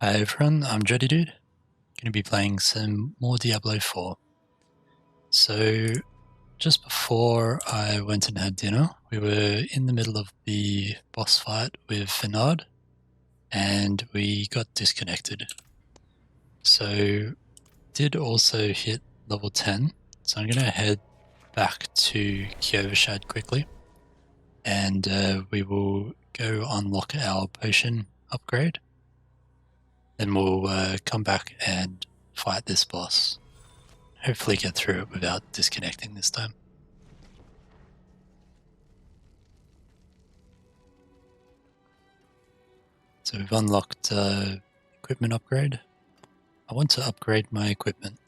Hi everyone, I'm Juddy Dude. Going to be playing some more Diablo 4. So, just before I went and had dinner, we were in the middle of the boss fight with Fenard, and we got disconnected. So, did also hit level 10, so I'm going to head back to Kor quickly, and we will go unlock our potion upgrade. Then we'll come back and fight this boss. Hopefully get through it without disconnecting this time. So we've unlocked equipment upgrade. I want to upgrade my equipment.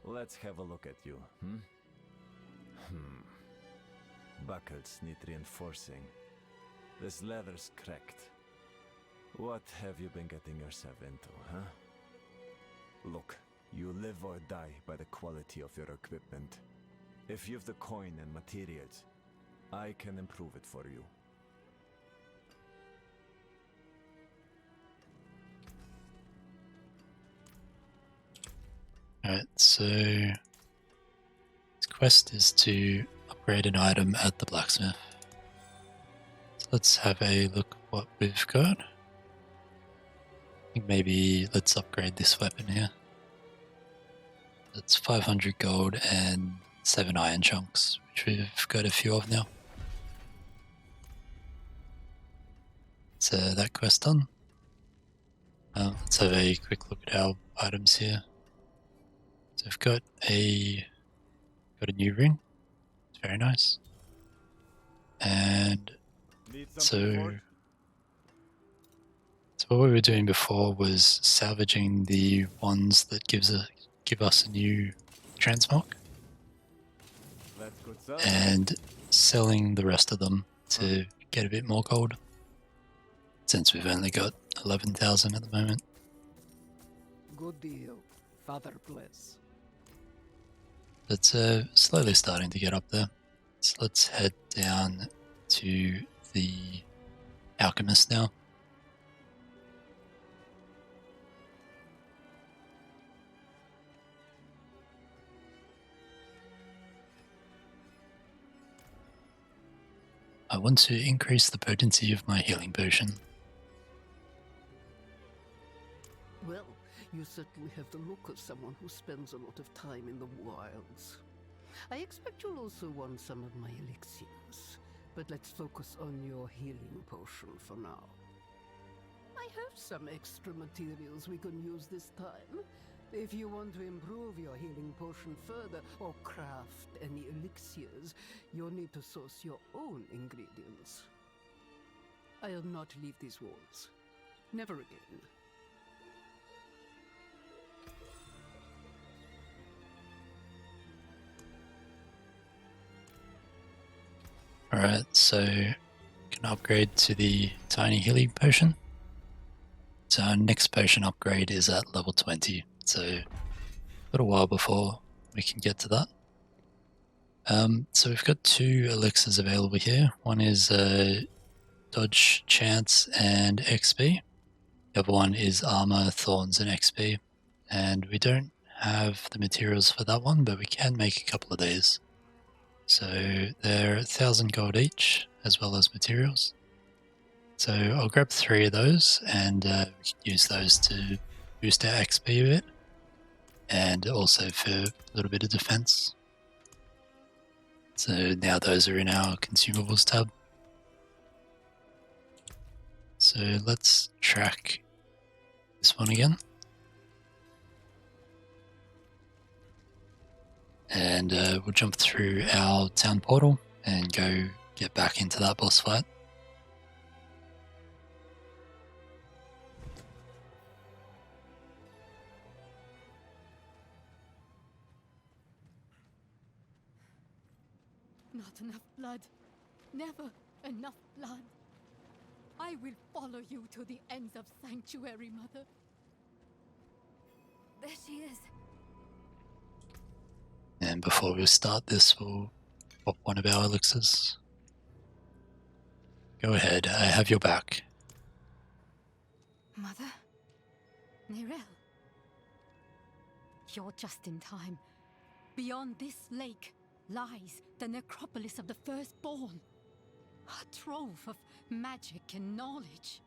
Let's have a look at you, Buckles need reinforcing. This leather's cracked. What have you been getting yourself into, huh? Look, you live or die by the quality of your equipment. If you've the coin and materials, I can improve it for you. Alright, so this quest is to upgrade an item at the blacksmith. So let's have a look what we've got. I think maybe let's upgrade this weapon here. That's 500 gold and 7 iron chunks, which we've got a few of now. So that quest done. Let's have a quick look at our items here. So I've got a new ring. It's very nice. And so what we were doing before was salvaging the ones that give us a new transmog, and selling the rest of them to get a bit more gold, since we've only got 11,000 at the moment. Good deal. Father bless. It's slowly starting to get up there. So let's head down to the alchemist now. I want to increase the potency of my healing potion. Well, you certainly have the look of someone who spends a lot of time in the wilds. I expect you'll also want some of my elixirs, but let's focus on your healing potion for now. I have some extra materials we can use this time. If you want to improve your healing potion further or craft any elixirs, you'll need to source your own ingredients. I'll not leave these walls. Never again. Alright, so can upgrade to the tiny healing potion. So our next potion upgrade is at level 20, so a little while before we can get to that. So we've got 2 elixirs available here. One is dodge, chance, and XP. The other one is armor, thorns, and XP. And we don't have the materials for that one, but we can make a couple of these. So they're 1,000 gold each, as well as materials. So I'll grab 3 of those, and we can use those to boost our XP a bit, and also for a little bit of defense. So now those are in our consumables tab. So let's track this one again. And we'll jump through our town portal and go get back into that boss fight. Not enough blood. Never enough blood. I will follow you to the ends of Sanctuary, Mother. There she is. And before we start this, we'll pop one of our elixirs. Go ahead, I have your back. Mother? Nerel. You're just in time. Beyond this lake lies the necropolis of the Firstborn. A trove of magic and knowledge.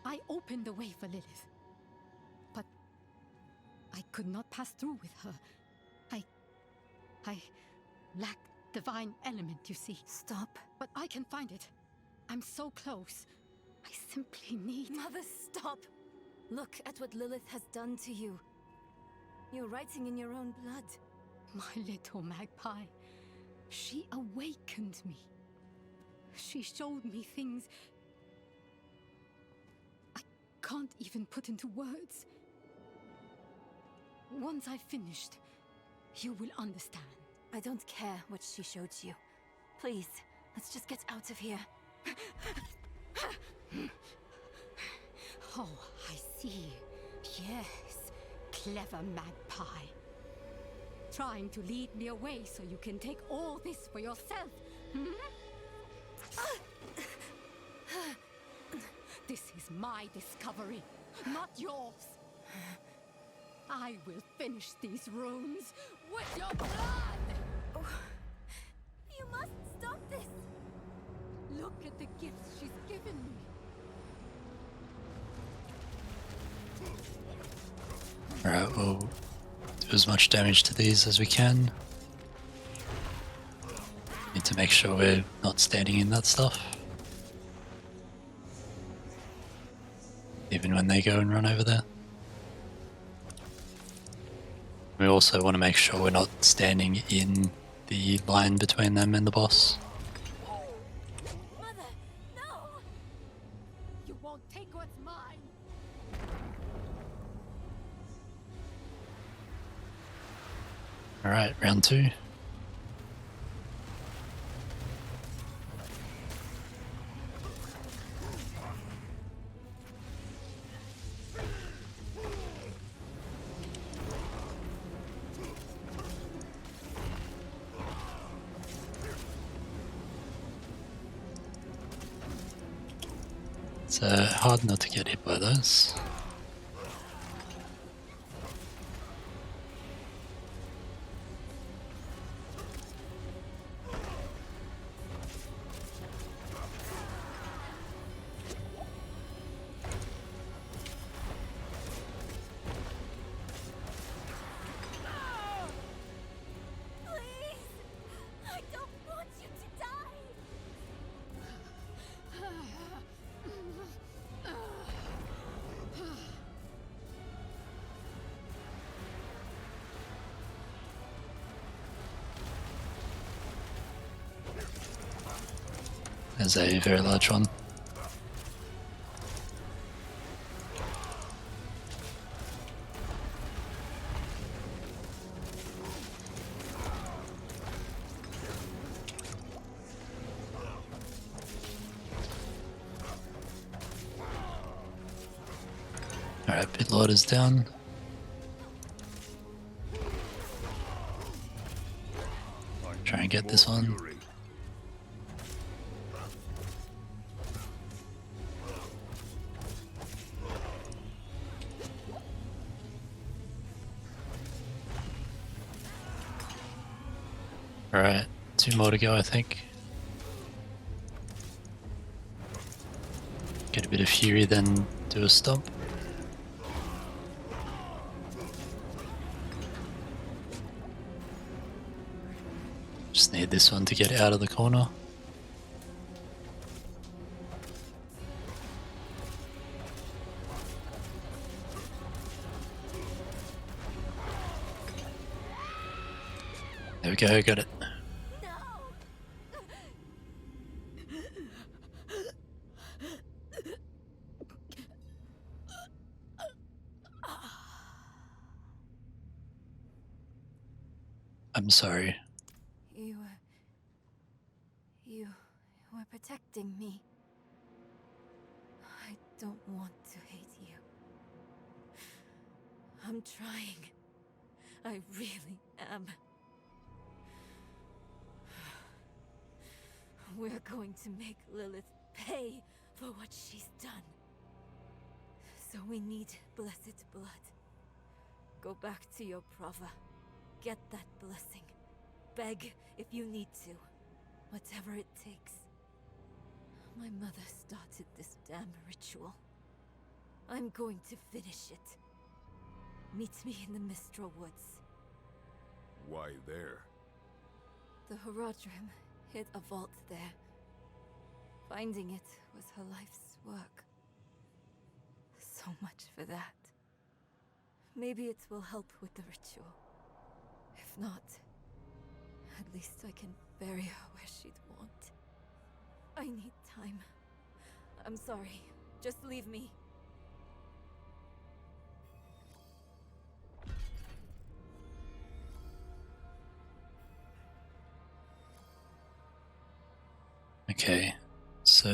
I opened the way for Lilith, but I could not pass through with her. I lack divine element, you see. Stop. But I can find it. I'm so close. I simply need... Mother, stop! Look at what Lilith has done to you. You're writing in your own blood. My little magpie. She awakened me. She showed me things I can't even put into words. Once I've finished, you will understand. I don't care what she showed you. Please, let's just get out of here. Oh, I see. Yes, clever magpie. Trying to lead me away so you can take all this for yourself. Hmm? This is my discovery, not yours. I will finish these runes with your blood! Oh, you must stop this! Look at the gifts she's given me. Alright, we'll do as much damage to these as we can. Need to make sure we're not standing in that stuff. Even when they go and run over there. We also want to make sure we're not standing in the line between them and the boss. Mother, no! You won't take what's mine. Alright, round 2. It's hard not to get hit by those. There's a very large one. Alright, Pit Lord is down. Try and get this one. Alright, 2 more to go, I think. Get a bit of fury, then do a stomp. Just need this one to get out of the corner. There we go, got it. I'm sorry. You were protecting me. I don't want to hate you. I'm trying. I really am. We're going to make Lilith pay for what she's done. So we need blessed blood. Go back to your Prava. Get that blessing. Beg if you need to. Whatever it takes. My mother started this damn ritual. I'm going to finish it. Meet me in the Mistral Woods. Why there? The Horadrim hid a vault there. Finding it was her life's work. So much for that. Maybe it will help with the ritual. If not, at least I can bury her where she'd want. I need time. I'm sorry. Just leave me. Okay, so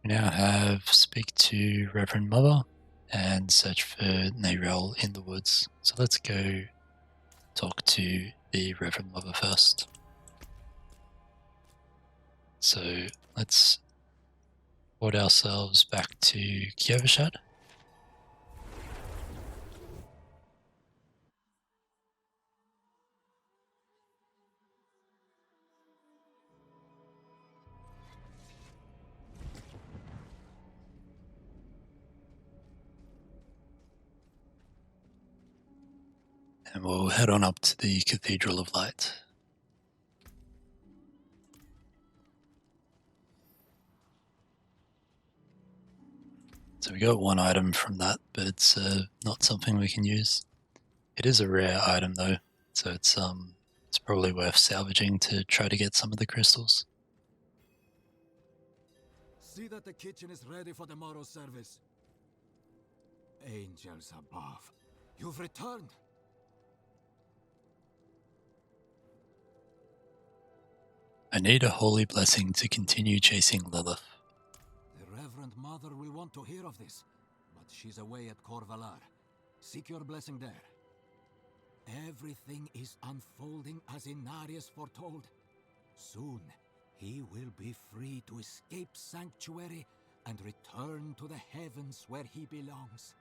we now have speak to Reverend Mother and search for Nayrel in the woods. So let's go talk to the Reverend Mother first. So let's port ourselves back to Kievishad. And we'll head on up to the Cathedral of Light. So we got one item from that, but it's not something we can use. It is a rare item though, so it's probably worth salvaging to try to get some of the crystals. See that the kitchen is ready for tomorrow's service. Angels above, you've returned. I need a holy blessing to continue chasing Lilith. The Reverend Mother will want to hear of this, but she's away at Kor Valar. Seek your blessing there. Everything is unfolding as Inarius foretold. Soon, he will be free to escape Sanctuary and return to the heavens where he belongs.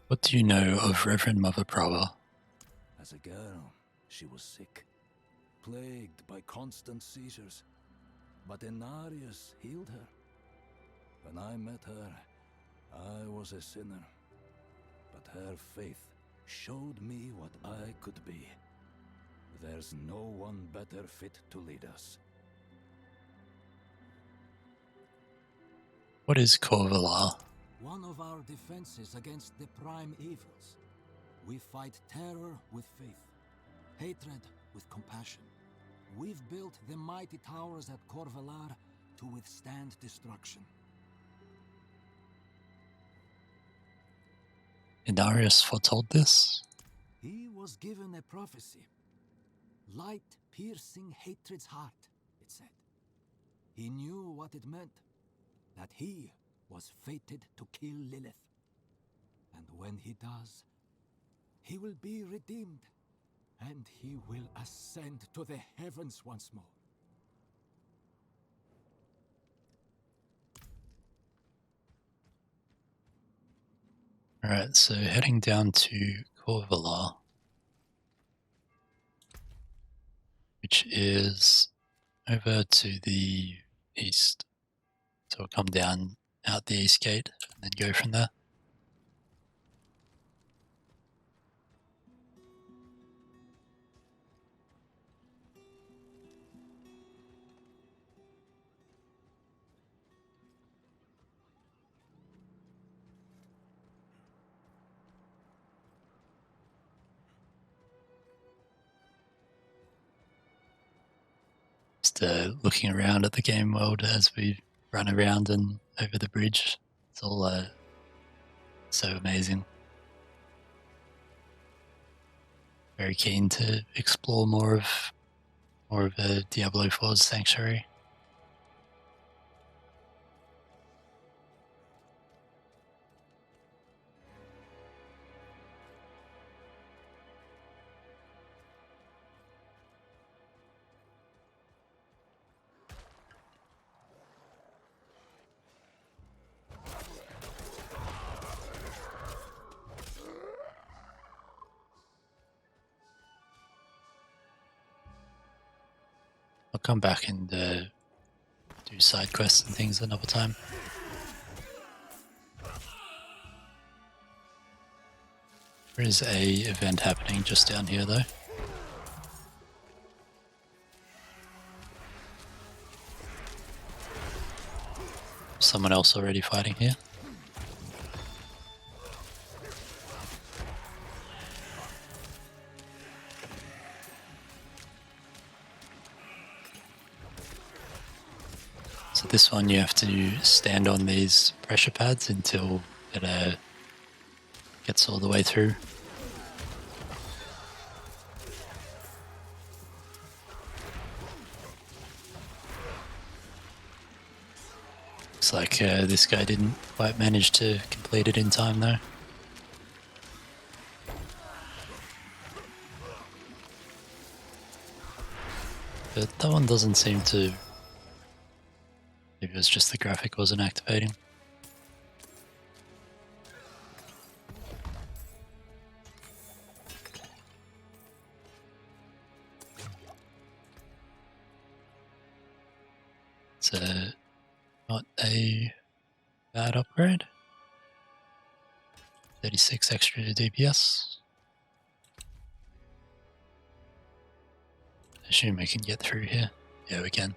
What do you know of Reverend Mother Prava? As a girl, she was sick, plagued by constant seizures. But Inarius healed her. When I met her, I was a sinner. But her faith showed me what I could be. There's no one better fit to lead us. What is Kor Valar? One of our defenses against the prime evils. We fight terror with faith, hatred with compassion. We've built the mighty towers at Kor Valar to withstand destruction. Inarius foretold this? He was given a prophecy. Light piercing hatred's heart, it said. He knew what it meant. That he was fated to kill Lilith. And when he does, he will be redeemed. And he will ascend to the heavens once more. Alright, so heading down to Kor Valar, which is over to the east. So we'll come down out the east gate and then go from there. Just looking around at the game world as we run around and over the bridge. It's all so amazing. Very keen to explore more of Diablo 4's Sanctuary. I'll come back and do side quests and things another time. There is a event happening just down here though. Someone else already fighting here. So this one you have to stand on these pressure pads until it gets all the way through. Looks like this guy didn't quite manage to complete it in time though. But that one doesn't seem to... Maybe it was just the graphic wasn't activating. It's not a bad upgrade. 36 extra DPS. I assume we can get through here. Yeah, we can.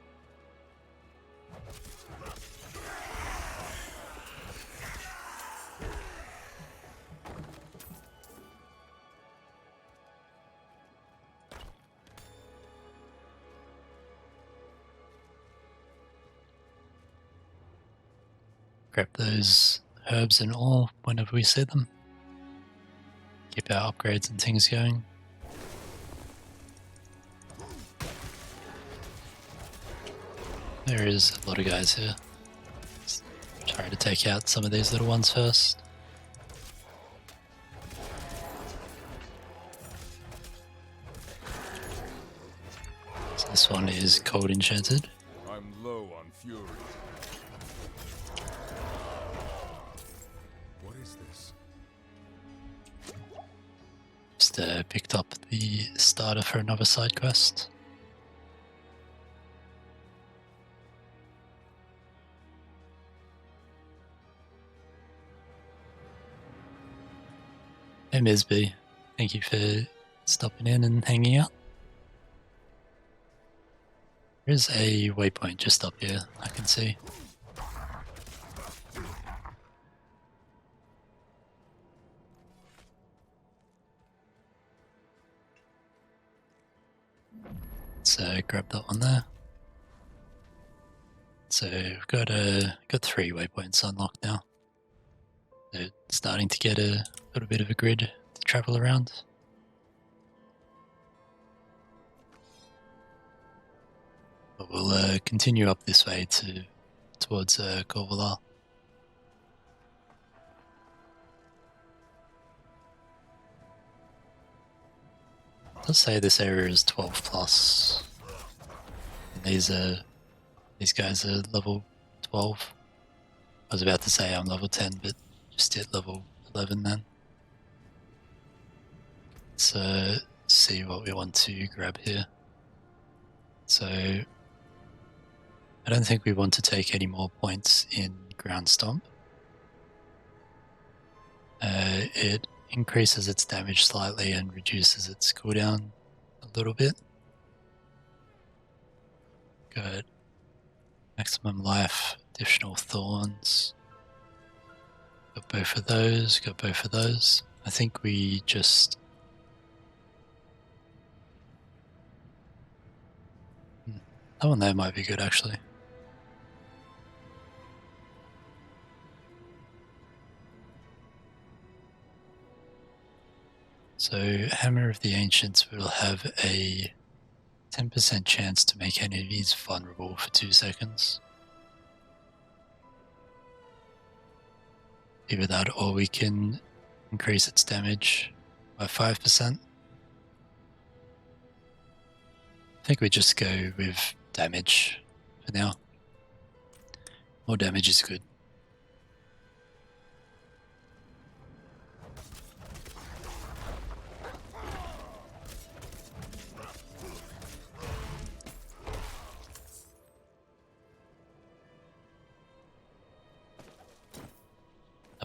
Grab those herbs and ore whenever we see them. Keep our upgrades and things going. There is a lot of guys here. Let's try to take out some of these little ones first. So this one is cold enchanted. I'm low on fury. What is this? Just picked up the starter for another side quest. Hey Misby, thank you for stopping in and hanging out. There's a waypoint just up here, I can see. So grab that one there. So we've got 3 waypoints unlocked now. They're starting to get a little bit of a grid to travel around. But we'll continue up this way towards Kor Valar. Let's say this area is 12 plus. And these guys are level 12. I was about to say I'm level 10, but just hit level 11 then. Let's see what we want to grab here. So I don't think we want to take any more points in Ground Stomp. It increases its damage slightly and reduces its cooldown a little bit. Got maximum life, additional thorns. Got both of those, got both of those. I think we just... That one there might be good actually. So Hammer of the Ancients will have a 10% chance to make enemies vulnerable for 2 seconds. Either that or we can increase its damage by 5%. I think we just go with damage for now. More damage is good.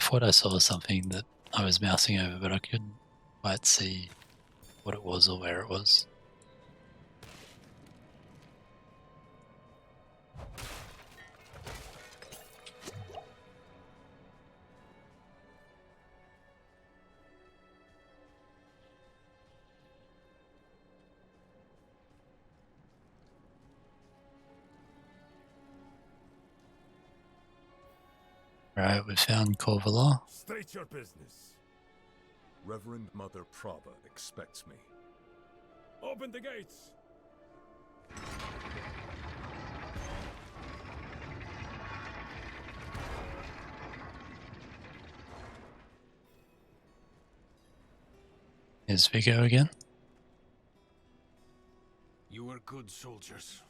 thought I saw something that I was mousing over, but I couldn't quite see what it was or where it was. Right, we found Kor Valar. State your business. Reverend Mother Prava expects me. Open the gates! Here's Vigo again. You were good soldiers.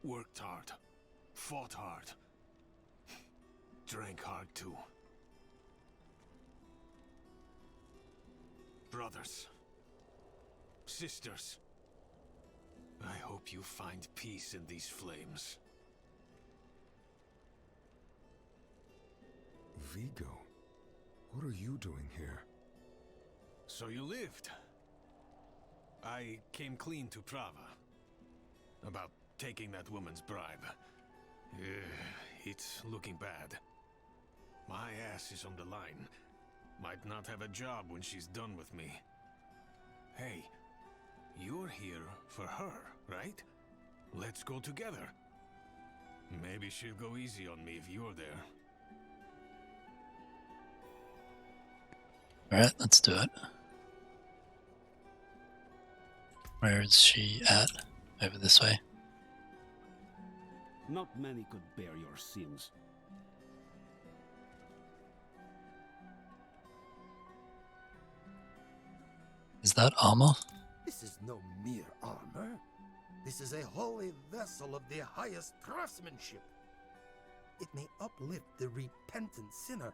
Worked hard. Fought hard. Drank hard too. Brothers. Sisters. I hope you find peace in these flames. Vigo, what are you doing here? So you lived. I came clean to Prava. About taking that woman's bribe. It's looking bad. My ass is on the line. Might not have a job when she's done with me. Hey, you're here for her, right? Let's go together. Maybe she'll go easy on me if you're there. Alright, let's do it. Where is she at? Over this way. Not many could bear your sins. Is that armor? This is no mere armor. This is a holy vessel of the highest craftsmanship. It may uplift the repentant sinner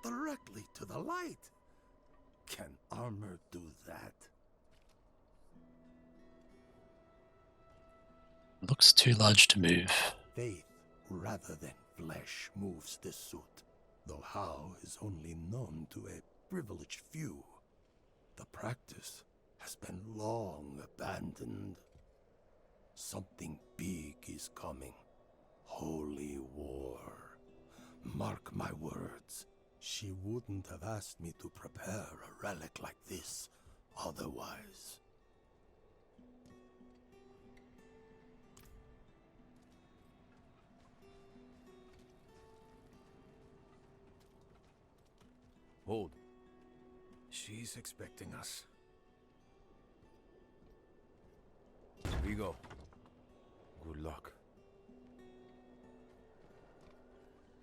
directly to the light. Can armor do that? Looks too large to move. Faith rather than flesh moves this suit, though how is only known to a privileged few. The practice has been long abandoned. Something big is coming. Holy war. Mark my words. She wouldn't have asked me to prepare a relic like this otherwise. Hold. She's expecting us. Vigo, good luck.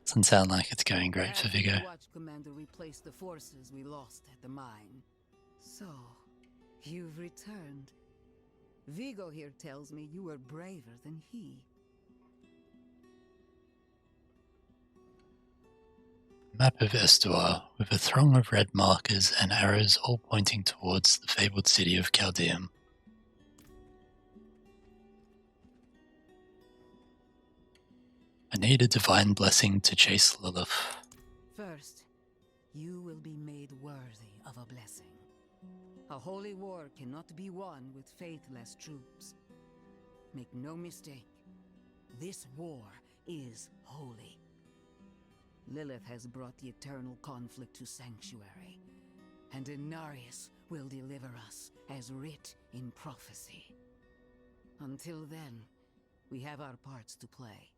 Doesn't sound like it's going great for Vigo. Watch Commander replace the forces we lost at the mine. So, you've returned. Vigo here tells me you were braver than he. Map of Estuar, with a throng of red markers and arrows all pointing towards the fabled city of Chaldeum. I need a divine blessing to chase Lilith. First, you will be made worthy of a blessing. A holy war cannot be won with faithless troops. Make no mistake, this war is holy. Lilith has brought the eternal conflict to Sanctuary, and Inarius will deliver us as writ in prophecy. Until then, we have our parts to play.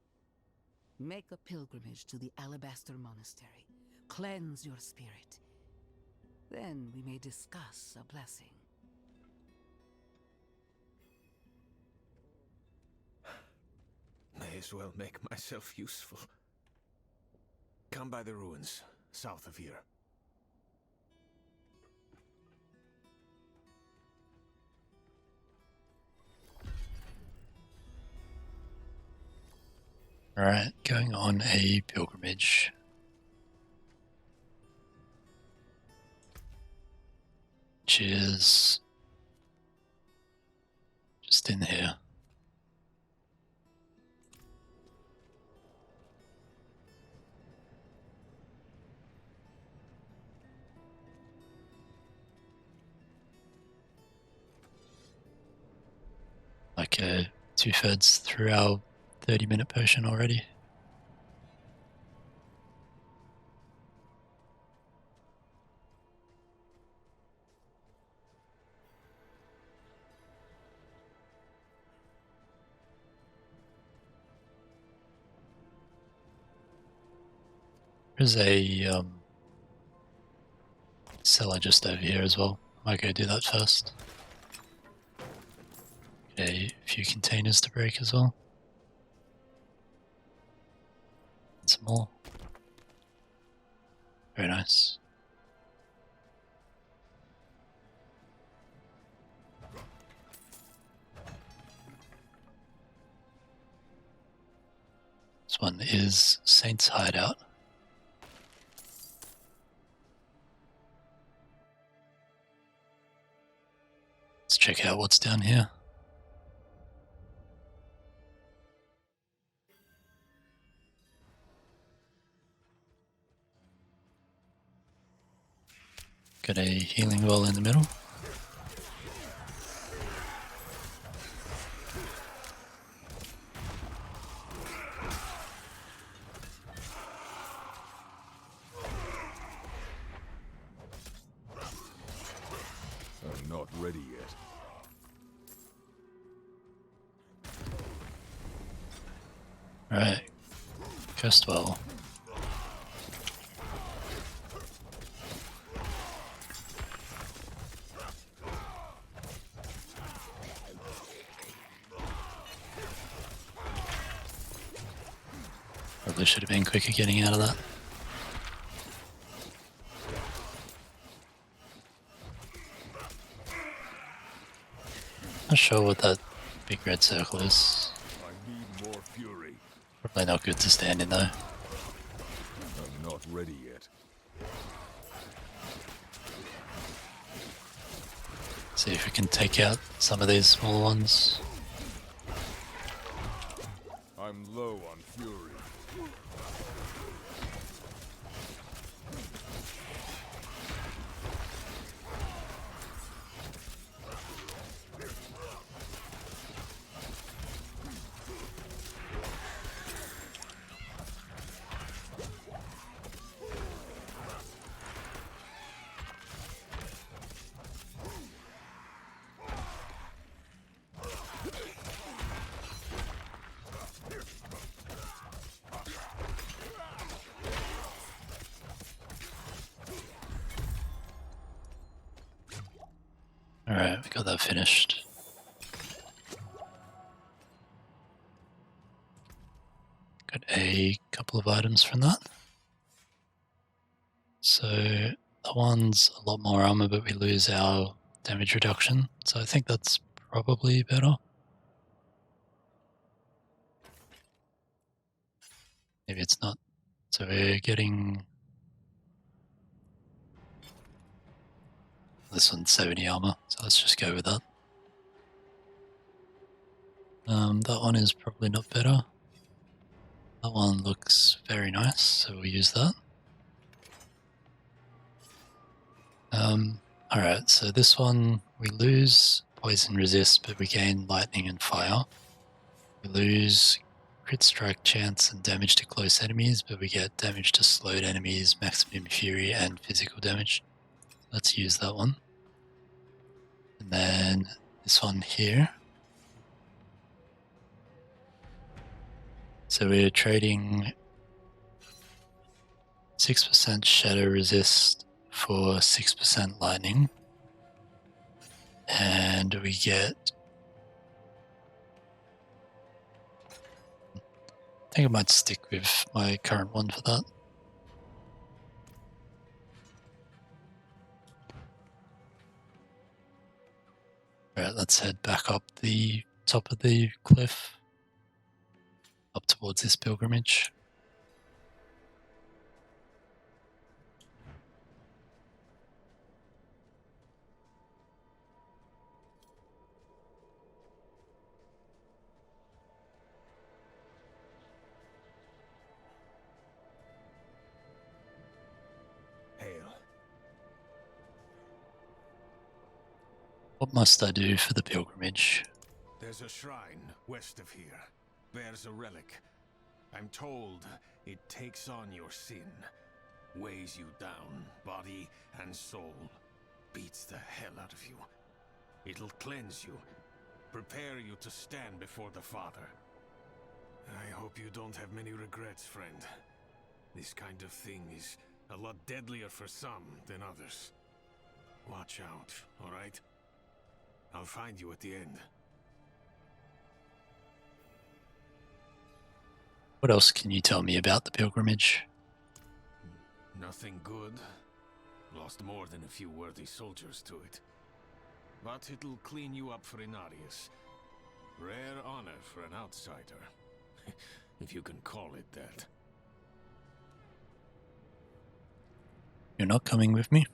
Make a pilgrimage to the Alabaster Monastery. Cleanse your spirit. Then we may discuss a blessing. May as well make myself useful. Come by the ruins, south of here. Alright, going on a pilgrimage. Which is just in here. like 2/3 through our 30-minute potion already. There's a cellar just over here as well. I might go do that first. Get a few containers to break as well. And some more. Very nice. This one is Saint's Hideout. Let's check out what's down here. Got a healing well in the middle. I'm not ready yet. Alright. Cursed well. Probably should have been quicker getting out of that. Not sure what that big red circle is. I need more fury. Probably not good to stand in though. I'm not ready yet. See if we can take out some of these small ones. I'm low on fury. Alright, we got that finished. Got a couple of items from that. So that one's a lot more armor, but we lose our damage reduction. So I think that's probably better. Maybe it's not. So we're getting this one's 70 armor, so let's just go with that. That one is probably not better. That one looks very nice, so we'll use that. Alright, so this one we lose poison resist, but we gain lightning and fire. We lose crit strike chance and damage to close enemies, but we get damage to slowed enemies, maximum fury, and physical damage. Let's use that one. And then this one here. So we're trading 6% shadow resist for 6% lightning. And we get... I think I might stick with my current one for that. Alright, let's head back up the top of the cliff, up towards this pilgrimage. What must I do for the pilgrimage? There's a shrine west of here. Bears a relic. I'm told it takes on your sin. Weighs you down, body and soul. Beats the hell out of you. It'll cleanse you. Prepare you to stand before the Father. I hope you don't have many regrets, friend. This kind of thing is a lot deadlier for some than others. Watch out, alright? I'll find you at the end. What else can you tell me about the pilgrimage? Nothing good. Lost more than a few worthy soldiers to it. But it'll clean you up for Inarius. Rare honor for an outsider. If you can call it that. You're not coming with me?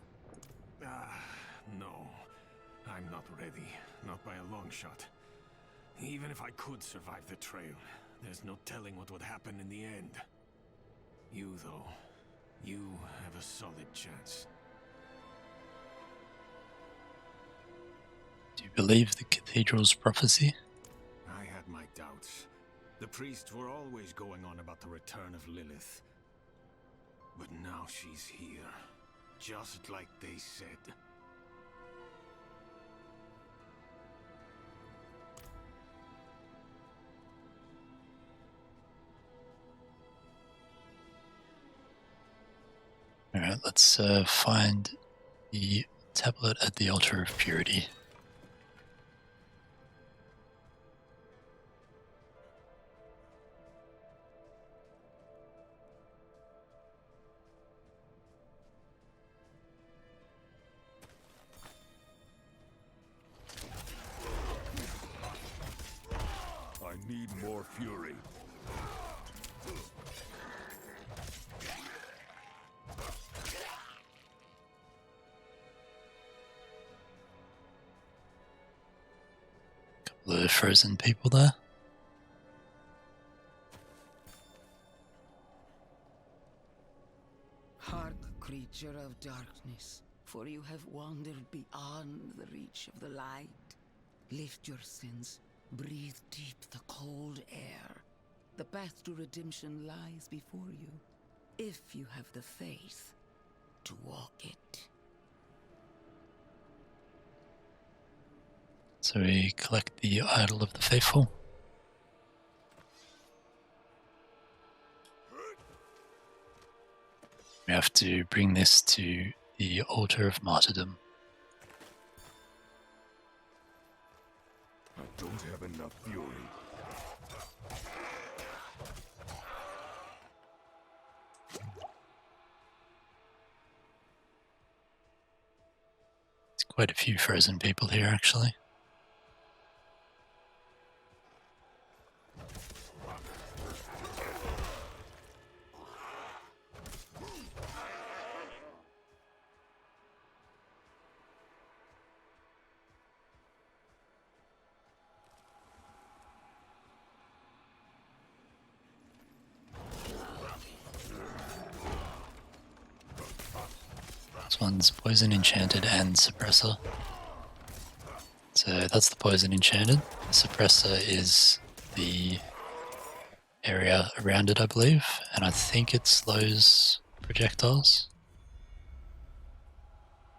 No. I'm not ready. Not by a long shot. Even if I could survive the trail, there's no telling what would happen in the end. You, though, you have a solid chance. Do you believe the cathedral's prophecy? I had my doubts. The priests were always going on about the return of Lilith. But now she's here, just like they said. Alright, let's find the tablet at the Altar of Purity. I need more fury. Couple of frozen people there. Hark, creature of darkness, for you have wandered beyond the reach of the light. Lift your sins, breathe deep the cold air. The path to redemption lies before you, if you have the faith to walk it. So we collect the Idol of the Faithful. We have to bring this to the Altar of Martyrdom. I don't have enough fury. There's quite a few frozen people here, actually. This one's Poison Enchanted and Suppressor. So that's the Poison Enchanted. The Suppressor is the area around it, I believe, and I think it slows projectiles.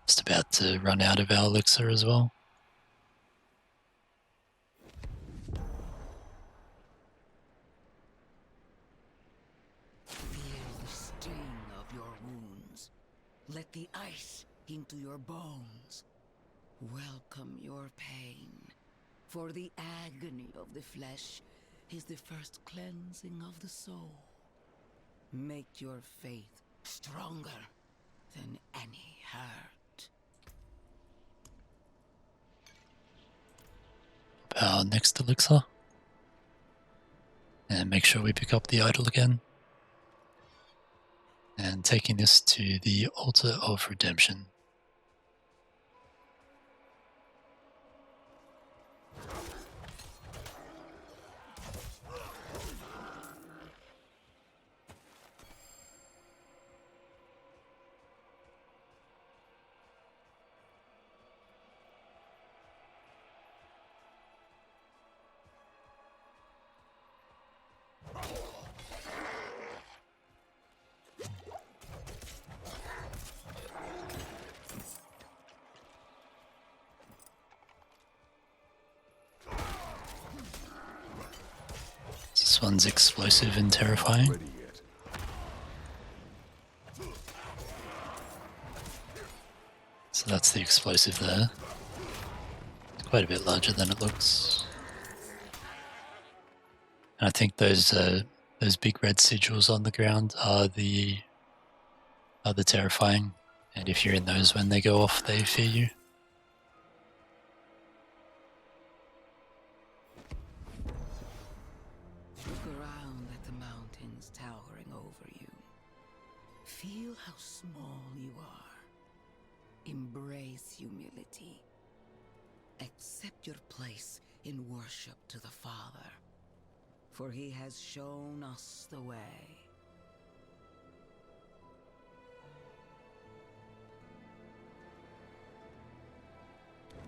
Just about to run out of our elixir as well. Feel the sting of your wounds. Let the ice into your bones. Welcome your pain. For the agony of the flesh is the first cleansing of the soul. Make your faith stronger than any hurt. Our next elixir. And make sure we pick up the idol again. And taking this to the Altar of Redemption. This one's explosive and terrifying. Ready yet? So that's the explosive there. It's quite a bit larger than it looks. And I think those big red sigils on the ground are the terrifying. And if you're in those when they go off, they fear you. Look around at the mountains towering over you. Feel how small you are. Embrace humility. Accept your place in worship to the Father, for he has shown us the way.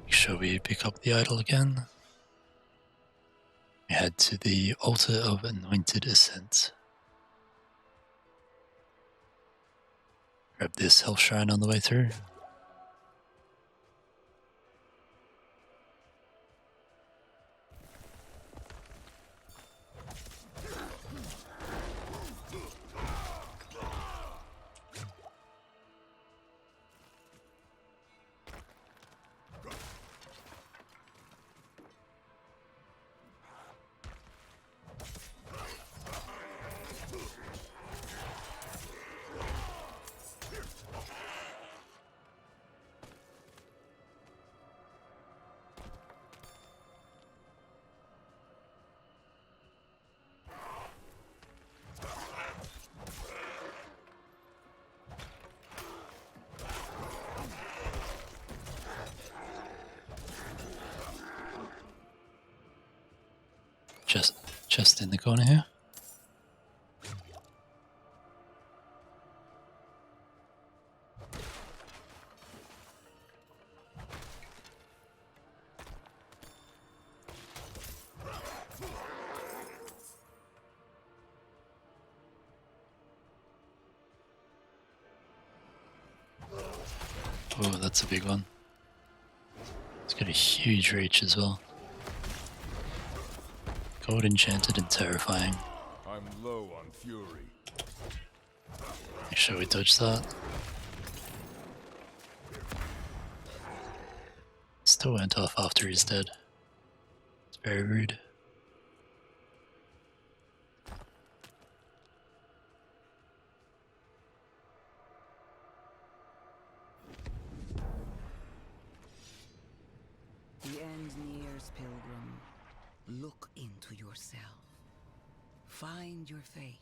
Make sure we pick up the idol again. We head to the altar of anointed ascent. Grab this health shrine on the way through. Just in the corner here. Oh, that's a big one. It's got a huge reach as well. Gold enchanted and terrifying. I'm low on fury. Make sure we dodge that. Still went off after he's dead. It's very rude. The end nears, pilgrim. Look into yourself. Find your faith.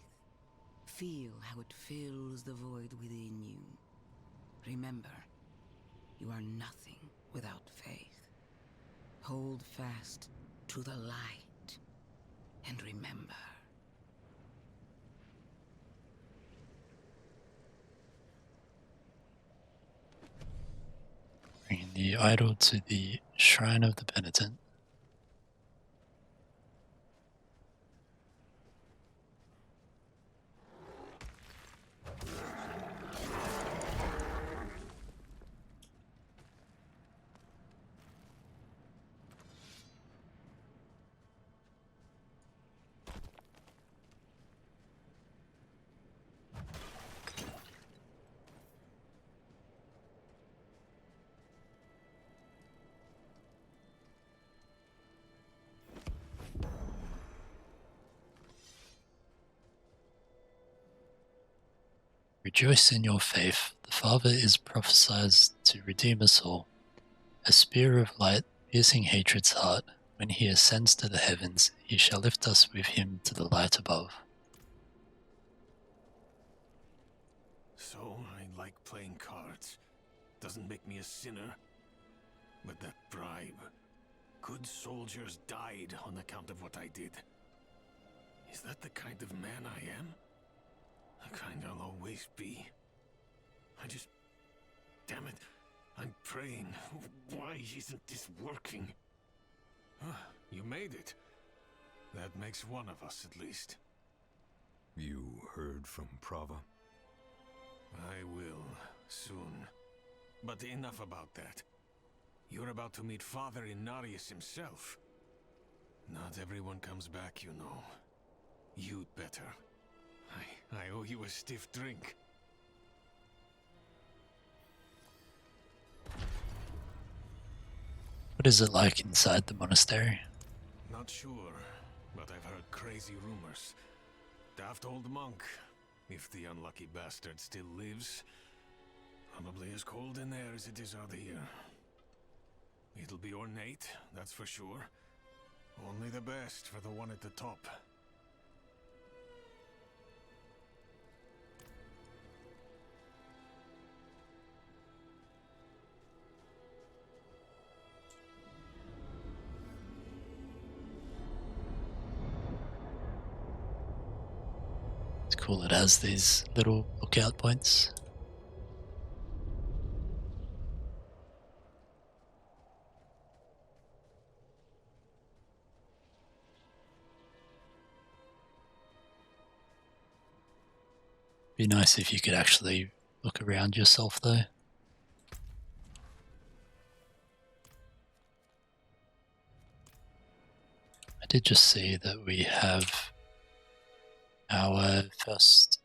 Feel how it fills the void within you. Remember, you are nothing without faith. Hold fast to the light and remember. Bringing the idol to the Shrine of the Penitent. Rejoice in your faith. The Father is prophesied to redeem us all. A spear of light piercing hatred's heart. When he ascends to the heavens, he shall lift us with him to the light above. So I like playing cards. Doesn't make me a sinner. But that bribe. Good soldiers died on account of what I did. Is that the kind of man I am? The kind I'll always be. Damn it. I'm praying. Why isn't this working? You made it. That makes one of us at least. You heard from Prava? I will, soon. But enough about that. You're about to meet Father Inarius himself. Not everyone comes back, you know. You'd better. I owe you a stiff drink. What is it like inside the monastery? Not sure, but I've heard crazy rumors. Daft old monk, if the unlucky bastard still lives. Probably as cold in there as it is out here. It'll be ornate, that's for sure. Only the best for the one at the top. It's cool it has these little lookout points. Be nice if you could actually look around yourself though. I did just see that we have our first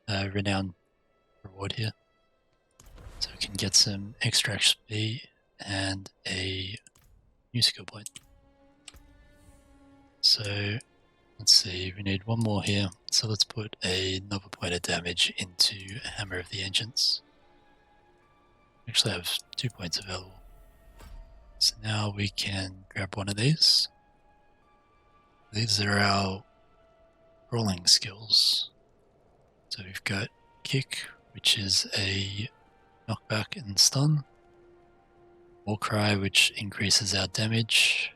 renown reward here. So we can get some extra XP and a new skill point. So let's see, we need one more here. So let's put another point of damage into Hammer of the Ancients. Actually I have 2 points available. So now we can grab one of these. These are our rolling skills. So we've got Kick, which is a knockback and stun. Warcry, which increases our damage.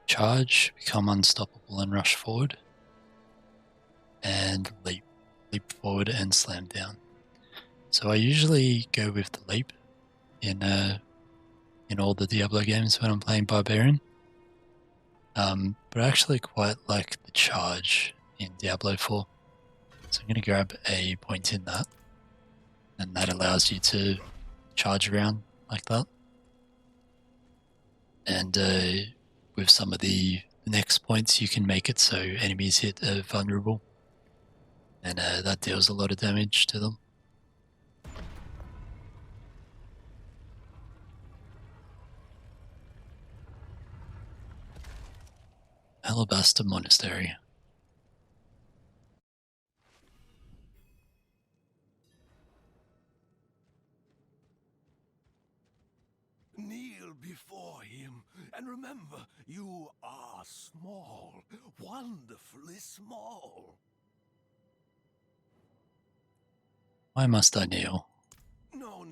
Charge, become unstoppable and rush forward. And leap. Leap forward and slam down. So I usually go with the leap in all the Diablo games when I'm playing Barbarian. But I actually quite like the charge in Diablo 4. So I'm going to grab a point in that. And that allows you to charge around like that. And with some of the next points you can make it so enemies hit are vulnerable. And that deals a lot of damage to them. Alabaster Monastery. Kneel before him, and remember, you are small, wonderfully small. Why must I kneel? No,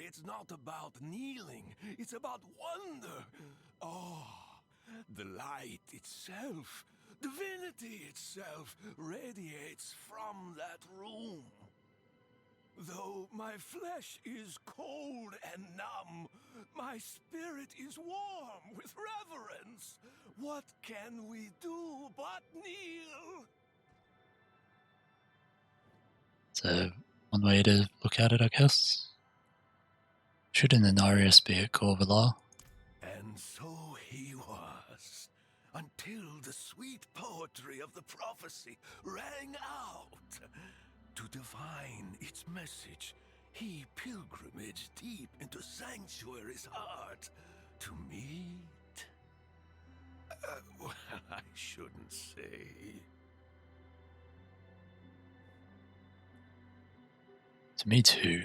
it's not about kneeling. It's about wonder. Oh, the light itself, divinity itself, radiates from that room. Though my flesh is cold and numb, my spirit is warm with reverence. What can we do but kneel? So, one way to look at it, I guess. Should an Anarius be at Kor Valar? And so he was, until the sweet poetry of the prophecy rang out. To divine its message, he pilgrimaged deep into Sanctuary's heart to meet... well, I shouldn't say. To me too.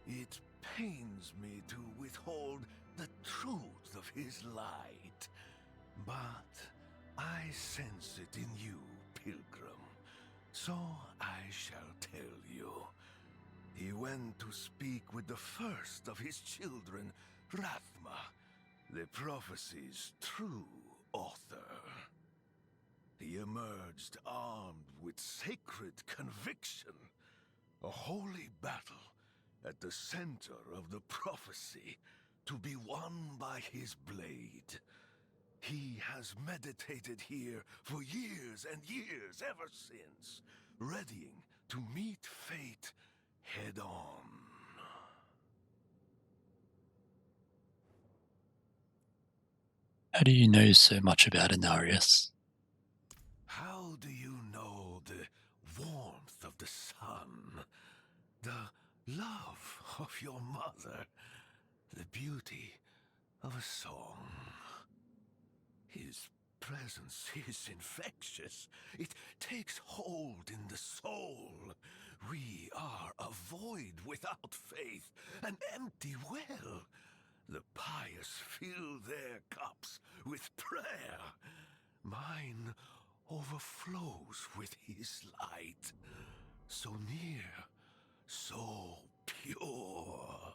It pains me to withhold the truth of his light, but I sense it in you, pilgrim. So I shall tell you. He went to speak with the first of his children, Rathma, the prophecy's true author. He emerged armed with sacred conviction, a holy battle at the center of the prophecy to be won by his blade. He has meditated here for years and years ever since, readying to meet fate head on. How do you know so much about Anarius? love of your mother, the beauty of a song. His presence is infectious. It takes hold in the soul. We are a void without faith, an empty well. The pious fill their cups with prayer. Mine overflows with his light. So near, so pure.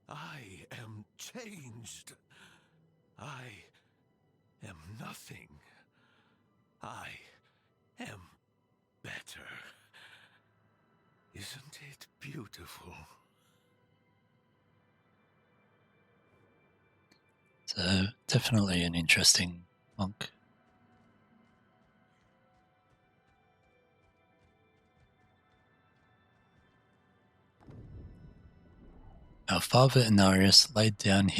I am changed. I am nothing. I am better. Isn't it beautiful? So definitely an interesting monk. Our father Inarius laid down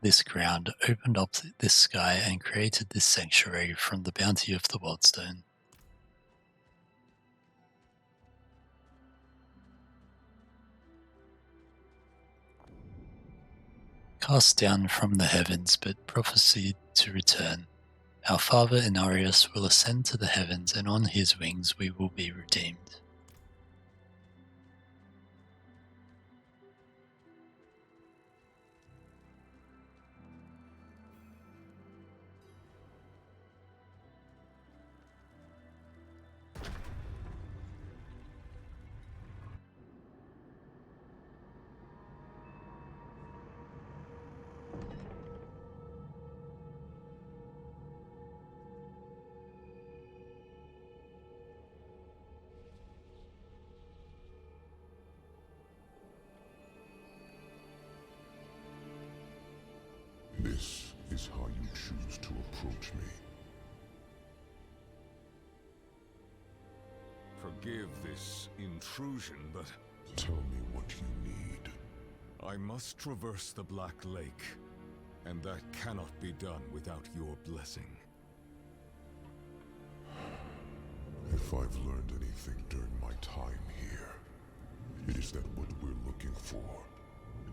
this ground, opened up this sky, and created this sanctuary from the bounty of the Wildstone. Cast down from the heavens, but prophesied to return. Our father Inarius will ascend to the heavens, and on his wings we will be redeemed. This is how you choose to approach me. Forgive this intrusion, but... Tell me what you need. I must traverse the Black Lake, and that cannot be done without your blessing. If I've learned anything during my time here, it is that what we're looking for,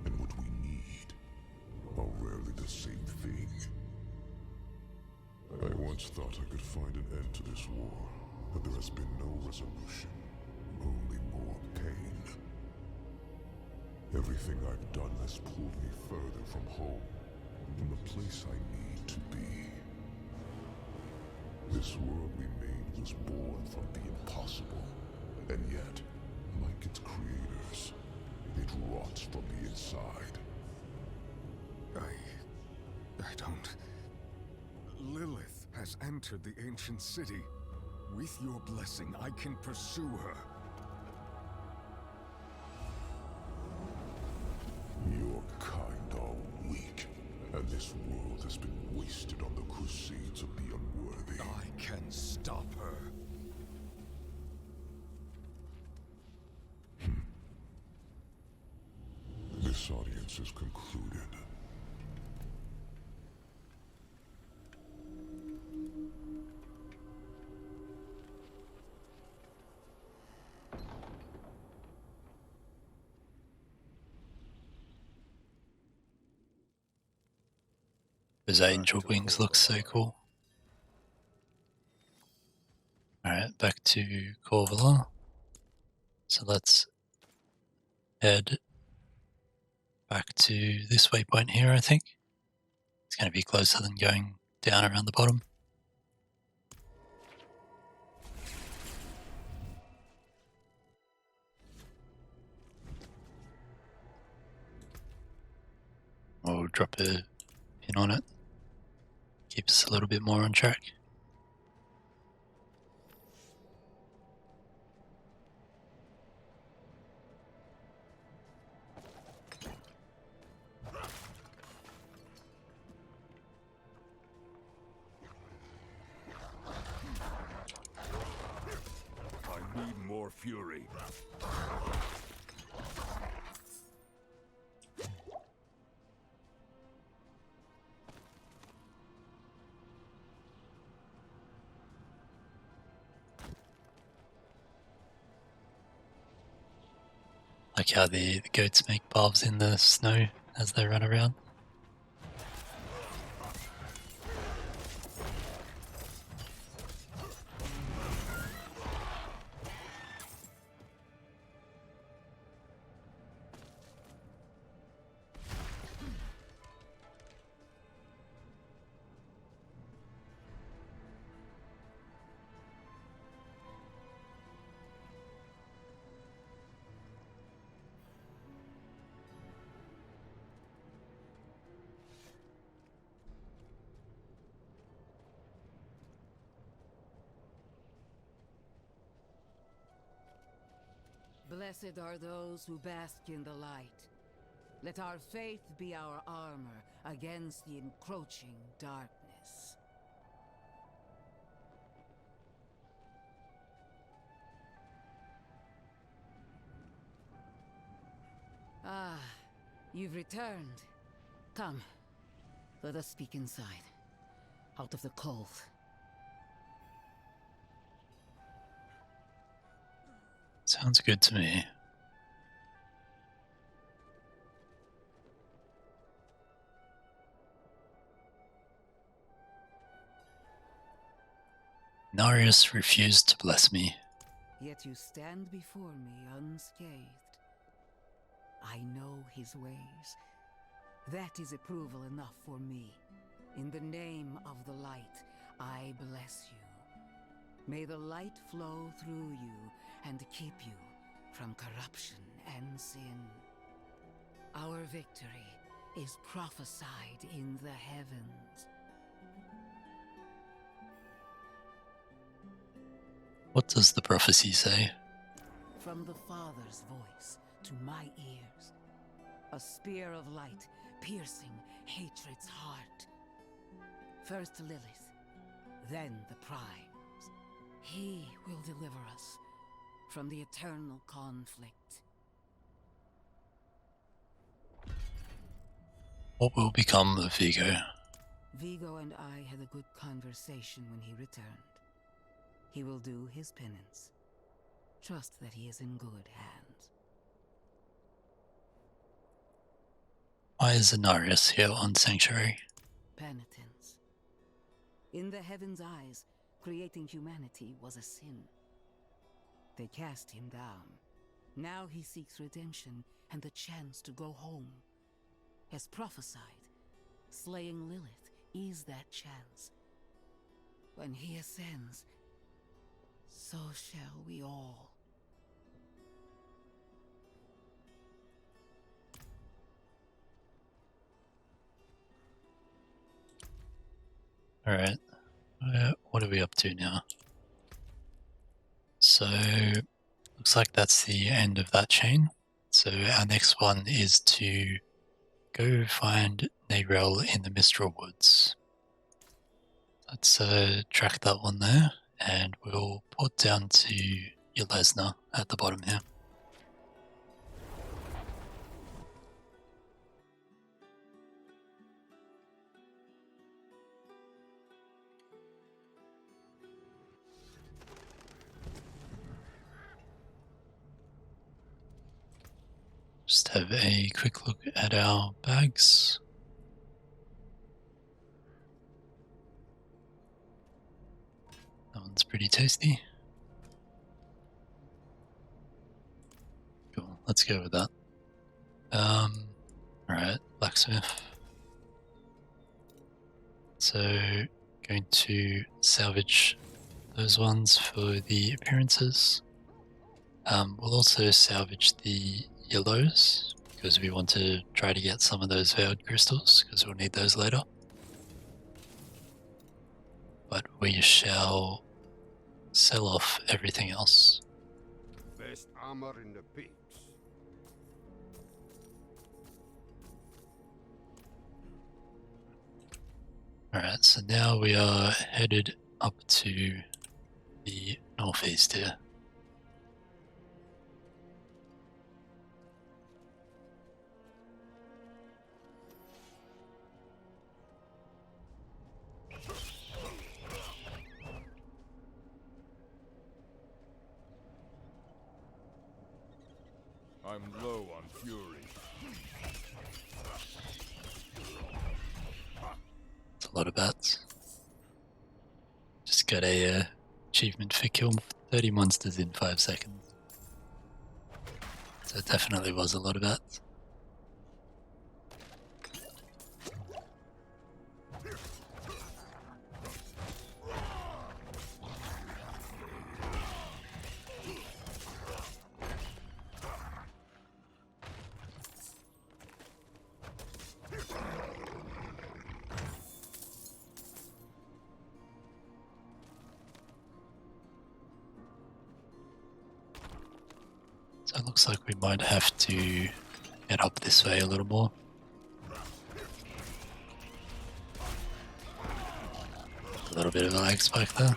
and what we need, are rarely the same thing. I once thought I could find an end to this war, but there has been no resolution, only more pain. Everything I've done has pulled me further from home, from the place I need to be. This world we made was born from the impossible, and yet, like its creators, it rots from the inside. I don't... Lilith has entered the ancient city. With your blessing, I can pursue her. Your kind are weak, and this world has been wasted on the crusades of the unworthy. I can stop her. This audience is concluded. Those angel wings look so cool. Alright, back to Kor Valar. So let's head back to this waypoint here, I think. It's going to be closer than going down around the bottom. We'll drop a pin on it. Keep us a little bit more on track. I need more fury. Like how the goats make paths in the snow as they run around. Blessed are those who bask in the light. Let our faith be our armor against the encroaching darkness. Ah, you've returned. Come, let us speak inside, out of the cold. Sounds good to me. Narius refused to bless me. Yet you stand before me unscathed. I know his ways. That is approval enough for me. In the name of the light, I bless you. May the light flow through you and keep you from corruption and sin. Our victory is prophesied in the heavens. What does the prophecy say? From the Father's voice to my ears, a spear of light piercing hatred's heart. First Lilith, then the Primes. He will deliver us from the eternal conflict. What will become of Vigo? Vigo and I had a good conversation when he returned. He will do his penance. Trust that he is in good hands. Why is Narius here on Sanctuary? Penitence. In the heavens' eyes, creating humanity was a sin. They cast him down. Now he seeks redemption and the chance to go home. As prophesied, slaying Lilith is that chance. When he ascends, so shall we all. Alright, what are we up to now? So, looks like that's the end of that chain. So our next one is to go find Negrel in the Mistral Woods. Let's track that one there, and we'll port down to Yelesna at the bottom here. Just have a quick look at our bags. That one's pretty tasty. Cool, let's go with that. Alright, blacksmith. So, going to salvage those ones for the appearances. We'll also salvage the yellows, because we want to try to get some of those veiled crystals, because we'll need those later. But we shall sell off everything else. Best armor in the pits. Alright, so now we are headed up to the northeast here. I'm low on fury. It's a lot of bats. Just got a achievement for kill 30 monsters in 5 seconds. So it definitely was a lot of bats. So it looks like we might have to get up this way a little more. A little bit of a lag spike there.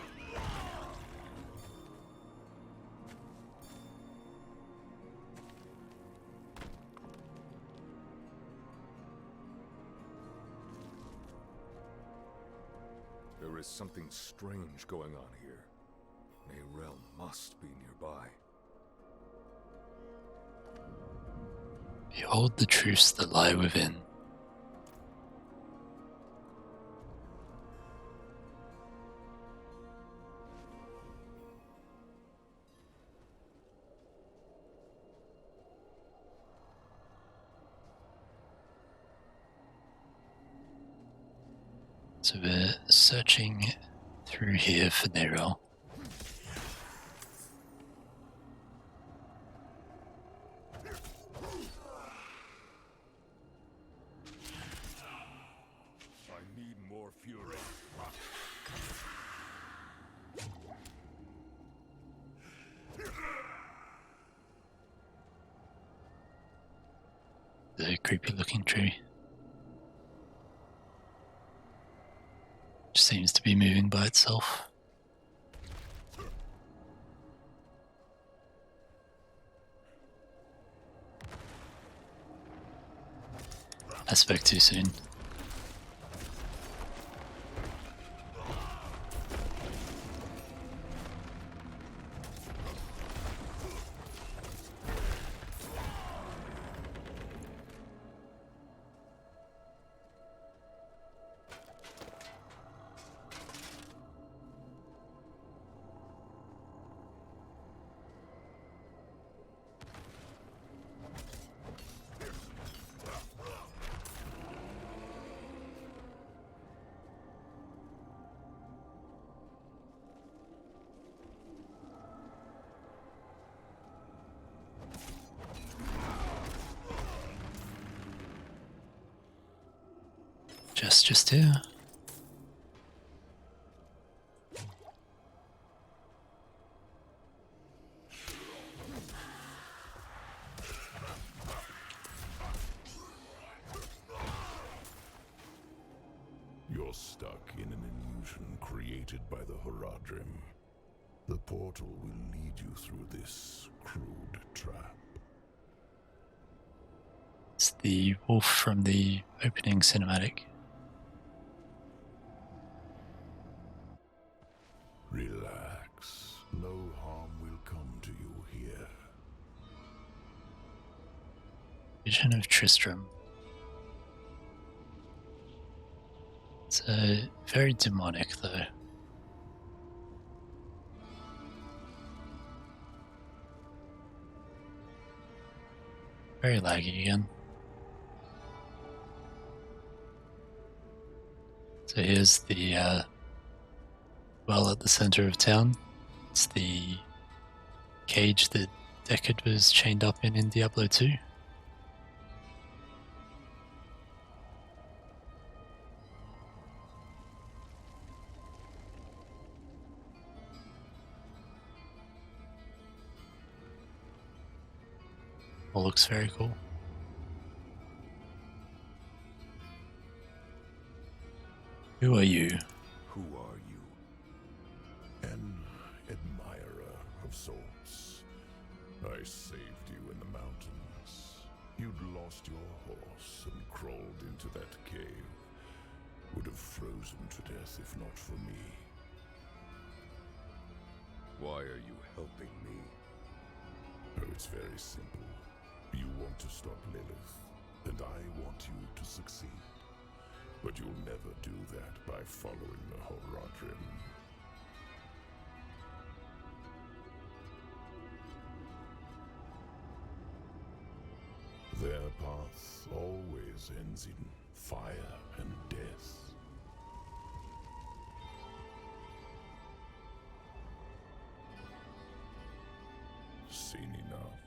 There is something strange going on here. A realm must be nearby. Behold the truths that lie within. So we're searching through here for Neril. The creepy looking tree. Just seems to be moving by itself. I spoke too soon. Just here. You're stuck in an illusion created by the Horadrim. The portal will lead you through this crude trap. It's the wolf from the opening cinematic. Relax. No harm will come to you here. Vision of Tristram. It's very demonic though. Very laggy again. So here's the well at the center of town. It's the cage that Deckard was chained up in Diablo 2. All looks very cool. Who are you? Who are you? An admirer of sorts. I saved you in the mountains. You'd lost your horse and crawled into that cave. Would have frozen to death if not for me. Why are you helping me? Oh, it's very simple. You want to stop Lilith, and I want you to succeed. But you'll never do that by following the Horadrim. Their path always ends in fire and death. Seen enough.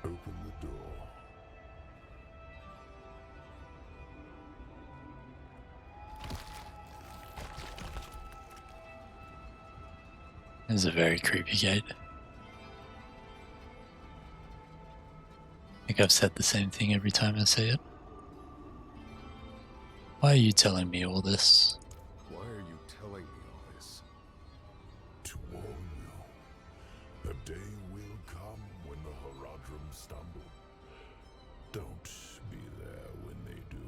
Open the door. It's a very creepy gate. I think I've said the same thing every time I say it. Why are you telling me all this? Why are you telling me all this? To warn you. A day will come when the Horadrim stumble. Don't be there when they do.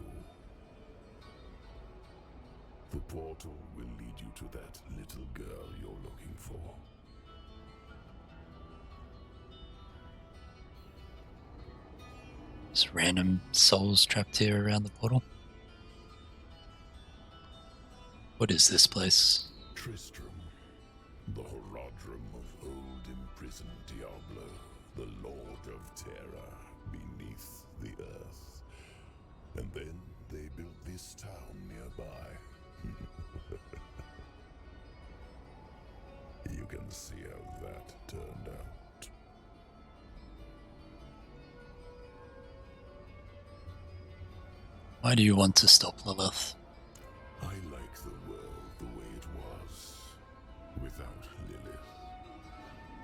The portal will lead you to that little girl you're looking for. Just random souls trapped here around the portal. What is this place? Tristram, the Horadrim of old imprisoned Diablo, the Lord of Terror beneath the earth. And then they built this town nearby. You can see how that turned out. Why do you want to stop Lilith? I like the world the way it was, without Lilith.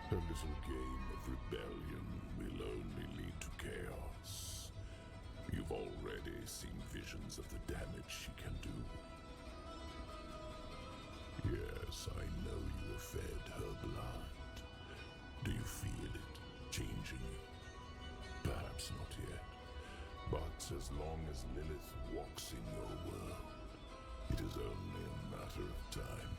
Her little game of rebellion will only lead to chaos. You've already seen visions of the damage she can do. Yes, I know you have fed her blood. Do you feel it changing you? Perhaps not yet. But as long as Lilith walks in your world, it is only a matter of time.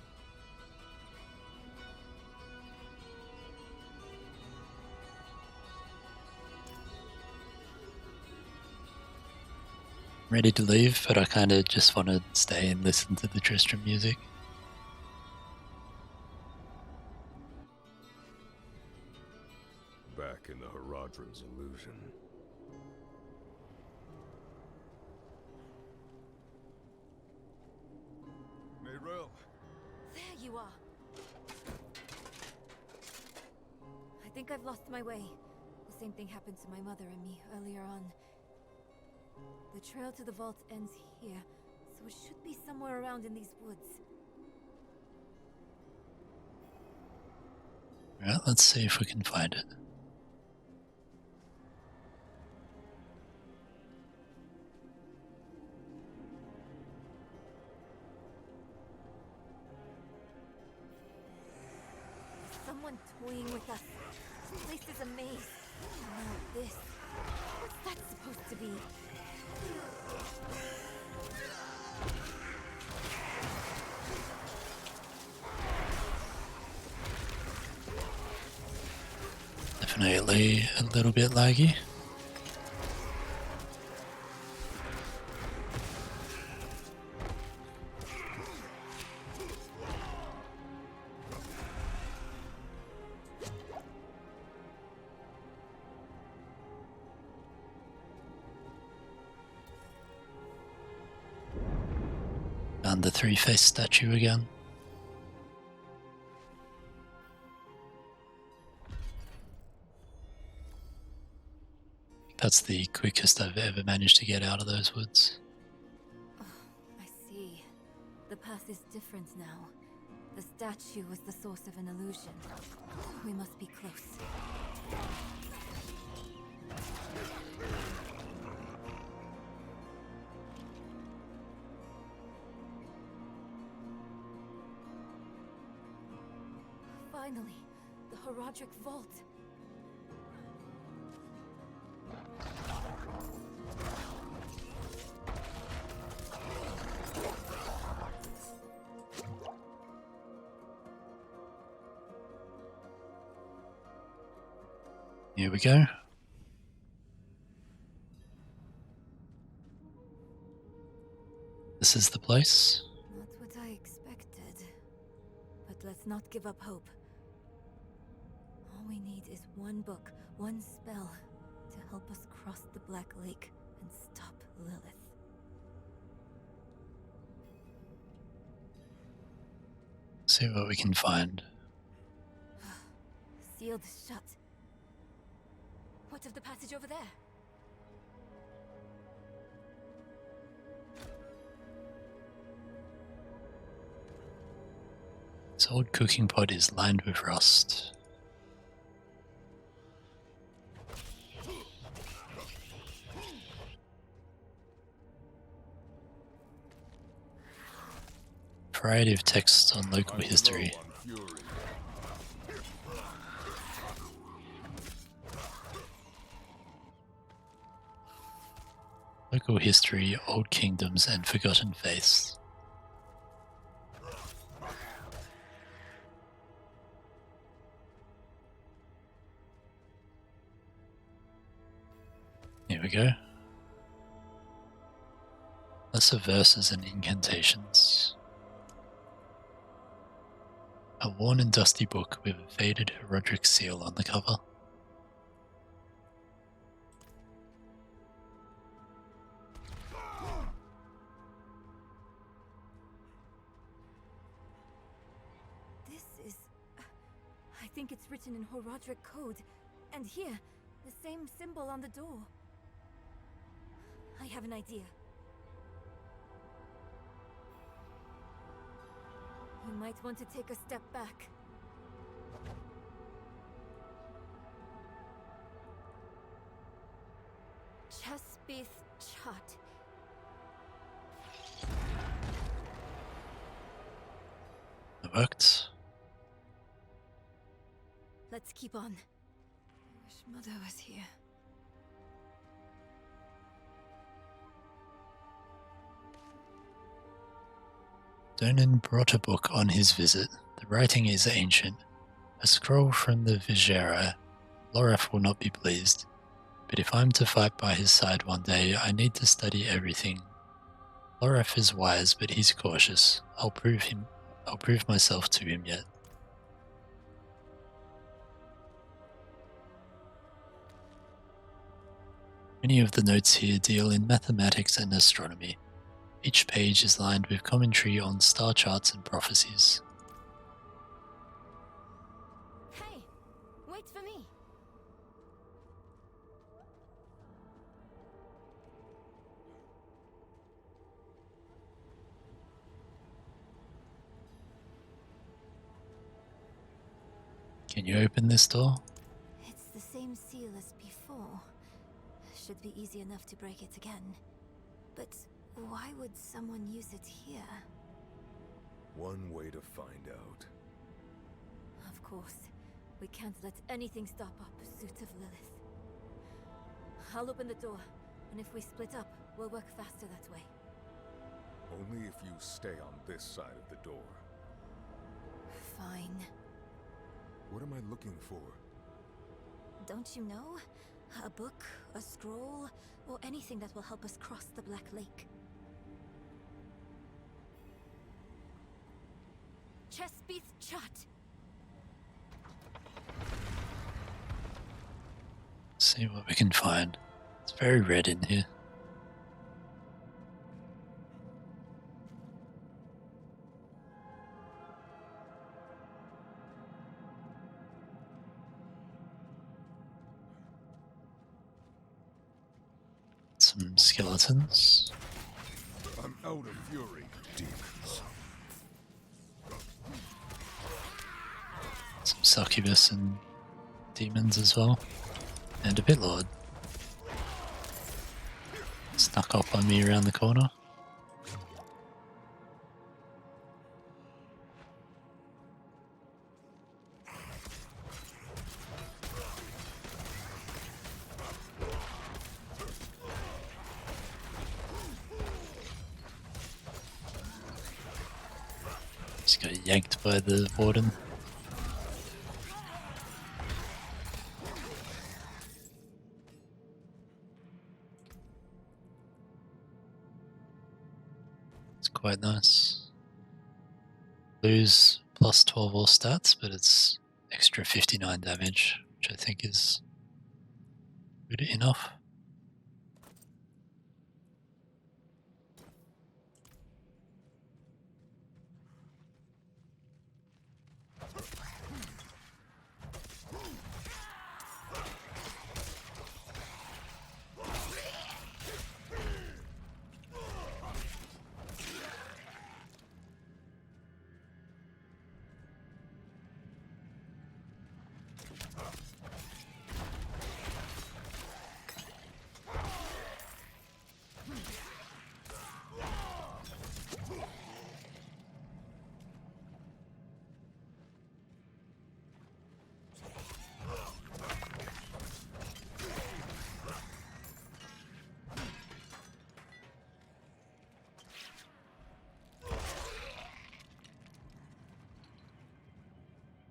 Ready to leave, but I kind of just want to stay and listen to the Tristram music. Back in the Horadrim's illusion. Meryl! There you are. I think I've lost my way. The same thing happened to my mother and me earlier on. The trail to the vault ends here, so it should be somewhere around in these woods. Alright, let's see if we can find it. Someone toying with us. This place is a maze. Now this. What's that supposed to be? Definitely a little bit laggy. Found the three-faced statue again. That's the quickest I've ever managed to get out of those woods. Oh, I see. The path is different now. The statue was the source of an illusion. We must be close. Finally, the Horadrim vault. Here we go. This is the place. Not what I expected. But let's not give up hope. All we need is one book, one spell, to help us cross the Black Lake and stop Lilith. See what we can find. Sealed shut. What of the passage over there? This old cooking pot is lined with rust. Variety of texts on local history. Local history, old kingdoms, and forgotten faiths. Here we go. Lesser verses and incantations. A worn and dusty book with a faded Horadrim seal on the cover. This is... I think it's written in Horadrim code. And here, the same symbol on the door. I have an idea. You might want to take a step back. Chespith Chut. It worked. Let's keep on. I wish Mother was here. Donan brought a book on his visit. The writing is ancient. A scroll from the Vigera. Loraf will not be pleased. But if I'm to fight by his side one day, I need to study everything. Loraf is wise, but he's cautious. I'll prove myself to him yet. Many of the notes here deal in mathematics and astronomy. Each page is lined with commentary on star charts and prophecies. Hey, wait for me. Can you open this door? It's the same seal as before. Should be easy enough to break it again. But why would someone use it here? One way to find out. Of course. We can't let anything stop our pursuit of Lilith. I'll open the door, and if we split up, we'll work faster that way. Only if you stay on this side of the door. Fine. What am I looking for? Don't you know? A book, a scroll, or anything that will help us cross the Black Lake. Chespith Chut! See what we can find. It's very red in here. Some skeletons. I'm out of fury, demons. Some succubus and demons as well. And a pit lord. Snuck up on me around the corner. Just got yanked by the warden. It's quite nice. Lose plus 12 all stats, but it's extra 59 damage, which I think is good enough.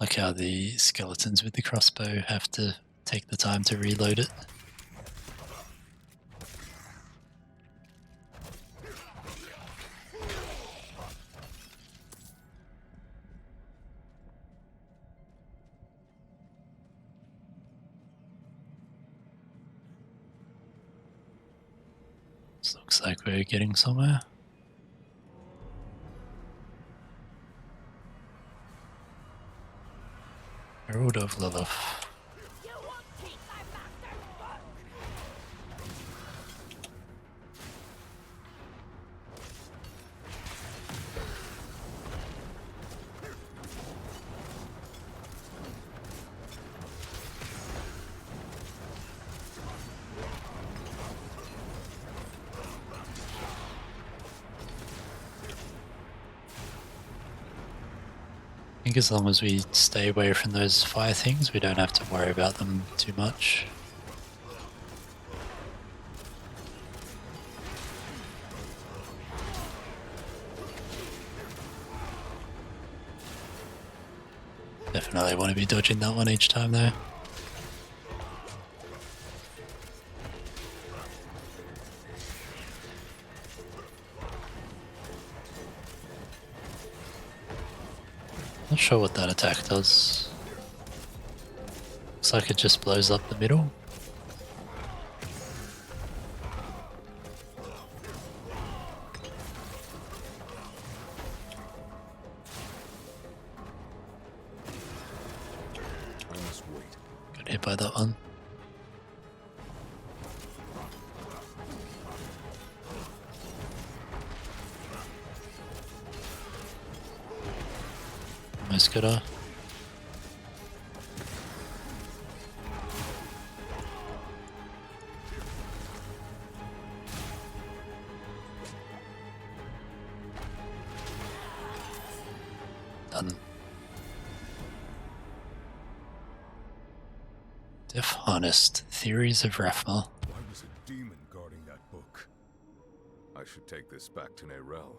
Like how the skeletons with the crossbow have to take the time to reload it. This looks like we're getting somewhere. Herald of Lilith. I think as long as we stay away from those fire things, we don't have to worry about them too much. Definitely want to be dodging that one each time though. Not sure what that attack does. Looks like it just blows up the middle. I must wait. Got hit by that one. Almost got her. Done. Deaf Harnessed, Theories of Rathma. Why was a demon guarding that book? I should take this back to Nerel.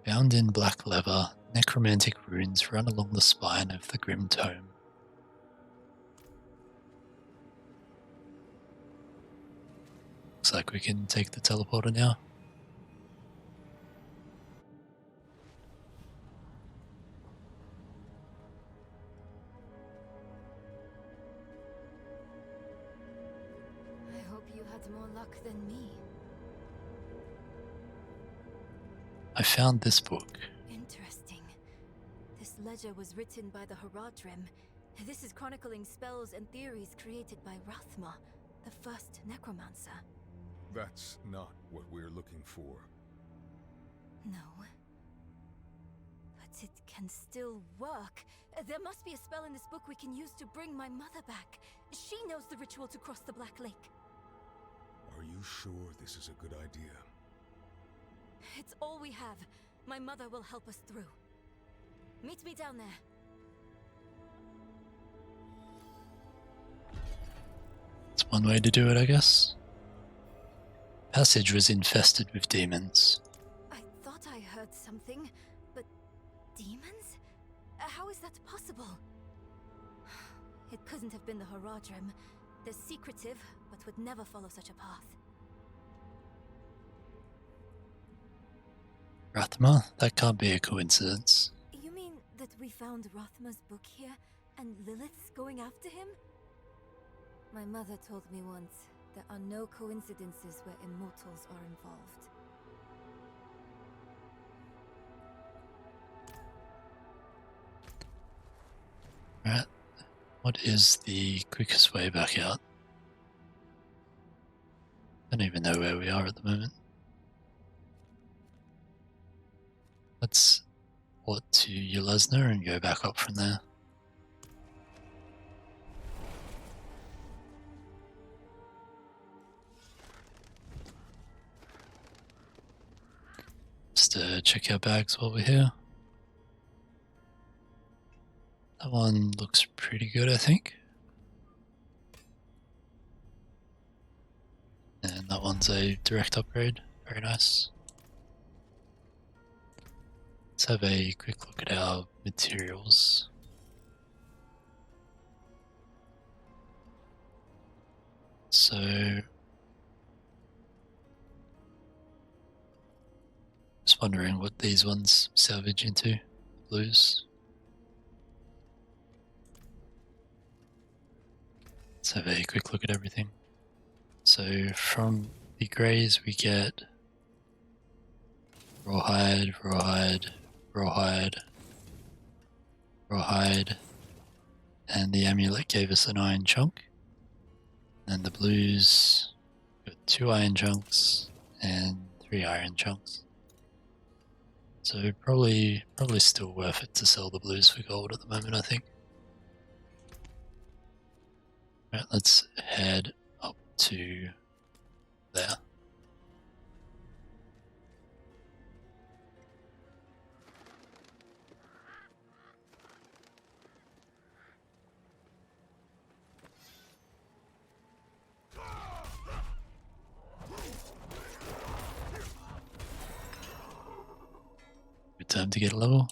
Bound in black leather, necromantic runes run along the spine of the grim tome. Looks like we can take the teleporter now. I hope you had more luck than me. I found this book. Interesting. This ledger was written by the Horadrim. This is chronicling spells and theories created by Rathma, the first necromancer. That's not what we're looking for. No. But it can still work. There must be a spell in this book we can use to bring my mother back. She knows the ritual to cross the Black Lake. Are you sure this is a good idea? It's all we have. My mother will help us through. Meet me down there. It's one way to do it, I guess. Passage was infested with demons. I thought I heard something, but demons? How is that possible? It couldn't have been the Horadrim. They're secretive, but but would never follow such a path. Rathma? That can't be a coincidence. You mean that we found Rathma's book here, and Lilith's going after him? My mother told me once, there are no coincidences where immortals are involved. Right. What is the quickest way back out? I don't even know where we are at the moment. Let's port to Yelesna and go back up from there. Just check our bags while we're here. That one looks pretty good, I think. And that one's a direct upgrade. Very nice. Let's have a quick look at our materials. So, just wondering what these ones salvage into, blues. Let's have a quick look at everything. So from the greys we get rawhide, rawhide, rawhide, rawhide, and the amulet gave us an iron chunk. And the blues got 2 iron chunks and 3 iron chunks. So probably still worth it to sell the blues for gold at the moment, I think. Right, let's head up to there. Good time to get a level.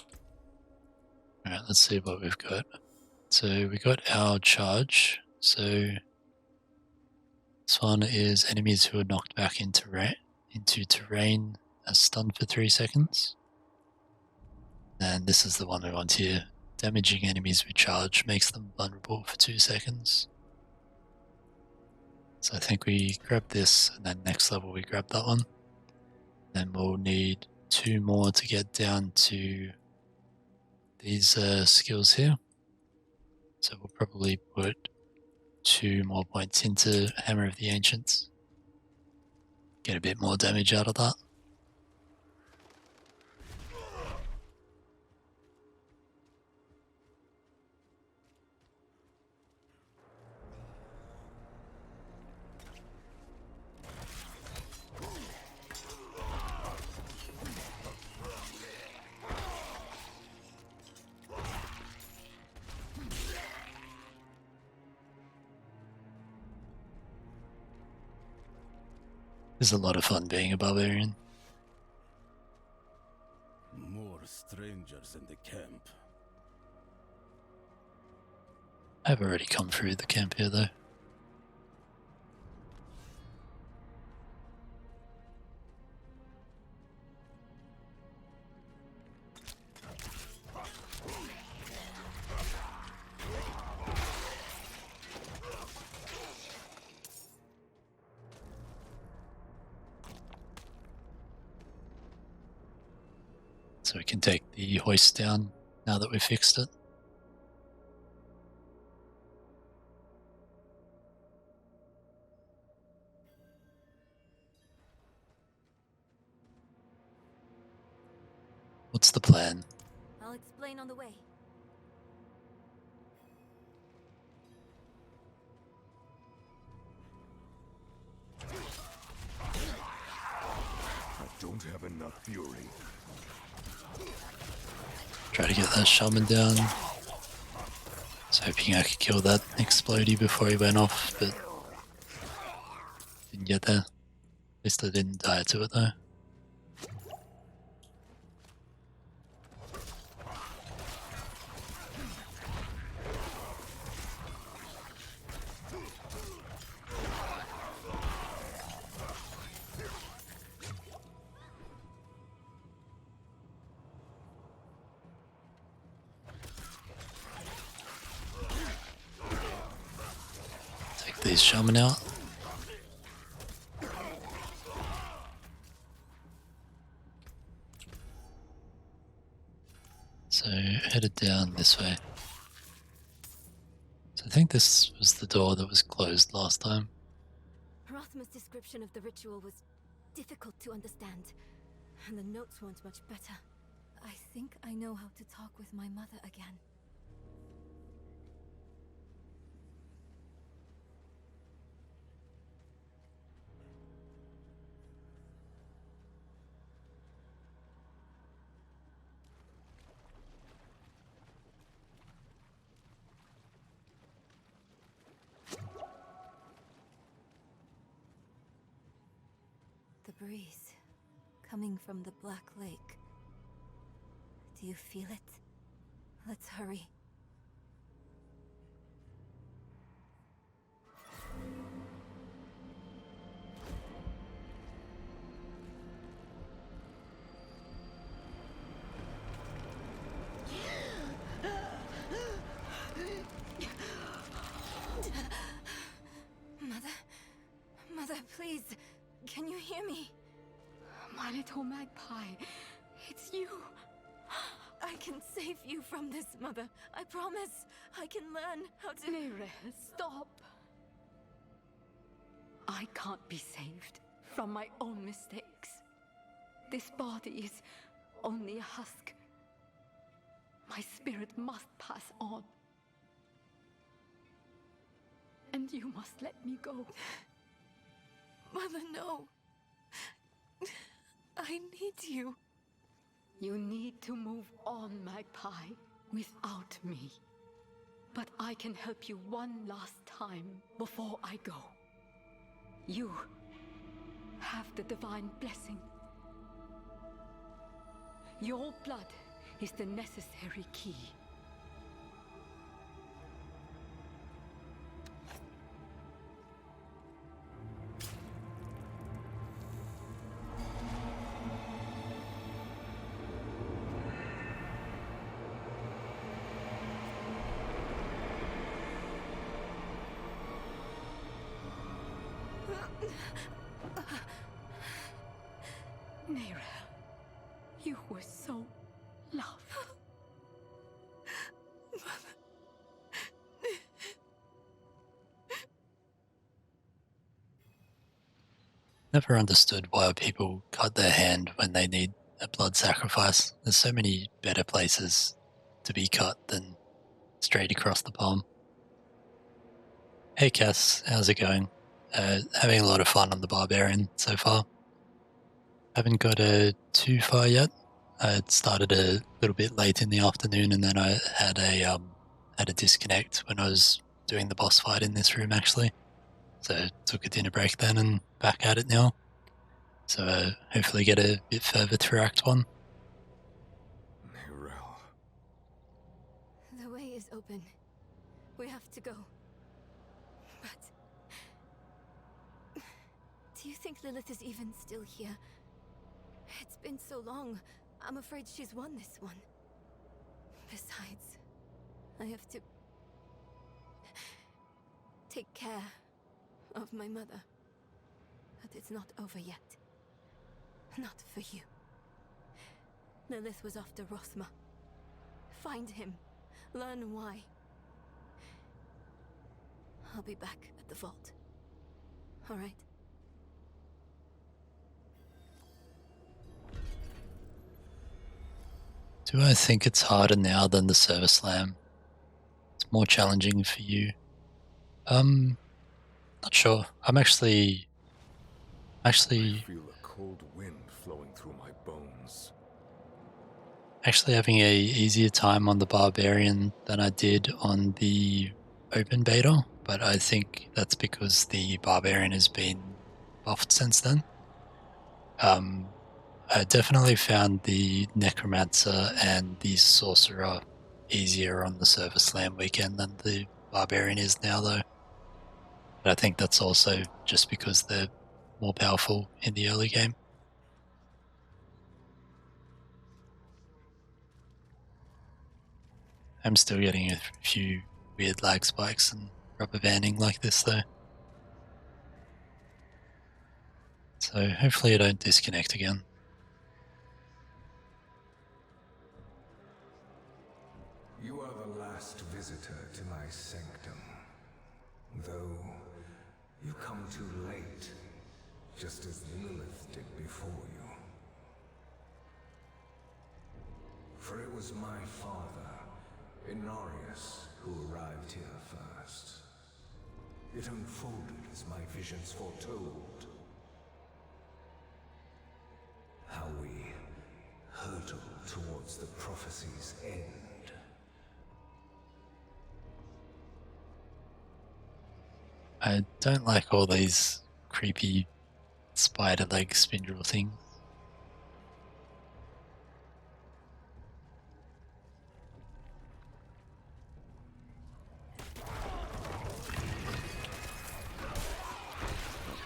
Alright, let's see what we've got. So we got our charge. So this one is enemies who are knocked back into terrain are stunned for 3 seconds. And this is the one we want here. Damaging enemies with charge makes them vulnerable for 2 seconds. So I think we grab this, and then next level we grab that one. Then we'll need 2 more to get down to these skills here. So we'll probably put 2 more points into Hammer of the Ancients. Get a bit more damage out of that. It's a lot of fun being a barbarian. More strangers in the camp. I've already come through the camp here though. So we can take the hoist down now that we've fixed it. What's the plan? I'll explain on the way. I don't have enough fury. Try to get that shaman down. I was hoping I could kill that explodey before he went off, but didn't get there. At least I didn't die to it though. his shaman out. So headed down this way. So I think this was the door that was closed last time. Rothma's description of the ritual was difficult to understand, and the notes weren't much better. I think I know how to talk with my mother again. The breeze, coming from the Black Lake. Do you feel it? Let's hurry. Mother, please. Can you hear me? My little magpie, it's you. I can save you from this, Mother. I promise. I can learn how to... Nere, stop. I can't be saved from my own mistakes. This body is only a husk. My spirit must pass on. And you must let me go. Mother, no. I need you. You need to move on, Magpie, without me. But I can help you one last time before I go. You have the divine blessing. Your blood is the necessary key. Nere, you were so loved. Never understood why people cut their hand when they need a blood sacrifice. There's so many better places to be cut than straight across the palm. Hey Cass, how's it going? Having a lot of fun on the Barbarian so far. Haven't got too far yet. I started a little bit late in the afternoon, and then I had a disconnect when I was doing the boss fight in this room actually. So took a dinner break then and back at it now. So hopefully get a bit further through Act 1. The way is open. We have to go. But... do you think Lilith is even still here? It's been so long. I'm afraid she's won this one. Besides, I have to... take care of my mother. But it's not over yet. Not for you. Lilith was after Rothma. Find him. Learn why. I'll be back at the vault. All right? Do I think it's harder now than the Server Slam? It's more challenging for you. Not sure. I'm actually I feel a cold wind flowing through my bones. actually having a easier time on the Barbarian than I did on the open beta, but I think that's because the Barbarian has been buffed since then. I definitely found the Necromancer and the Sorcerer easier on the Server Slam weekend than the Barbarian is now though. But I think that's also just because they're more powerful in the early game. I'm still getting a few weird lag spikes and rubber banding like this though. So hopefully I don't disconnect again. You are the last visitor to my sanctum. Though you come too late, just as Lilith did before you. For it was my father, Inarius, who arrived here first. It unfolded as my visions foretold. How we hurtle towards the prophecy's end. I don't like all these creepy spider leg spindle things.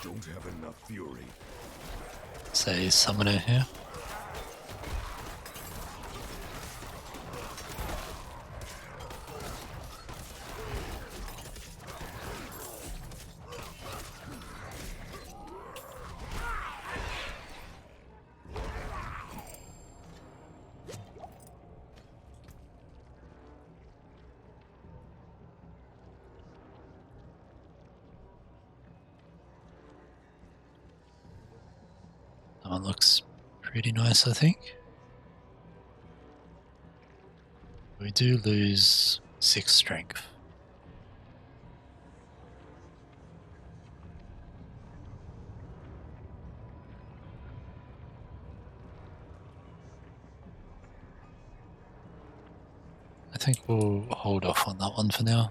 Don't have enough fury. Say summoner here. That one looks pretty nice, I think. We do lose 6 strength. I think we'll hold off on that one for now.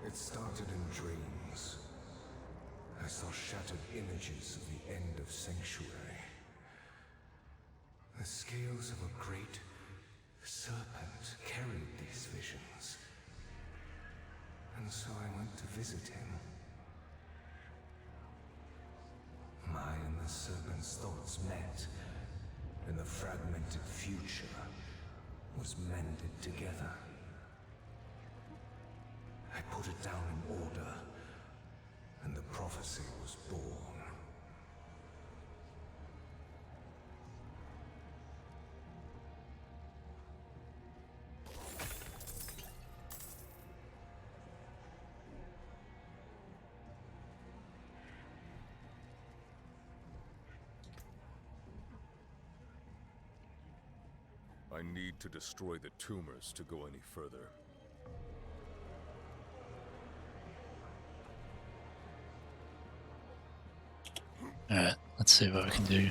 It started in dreams. I saw shattered images of the end of Sanctuary. The scales of a great serpent carried these visions. And so I went to visit him. My and the serpent's thoughts met, and the fragmented future was mended together. I put it down in order, and the prophecy was born. I need to destroy the tumors to go any further. Alright, let's see what we can do.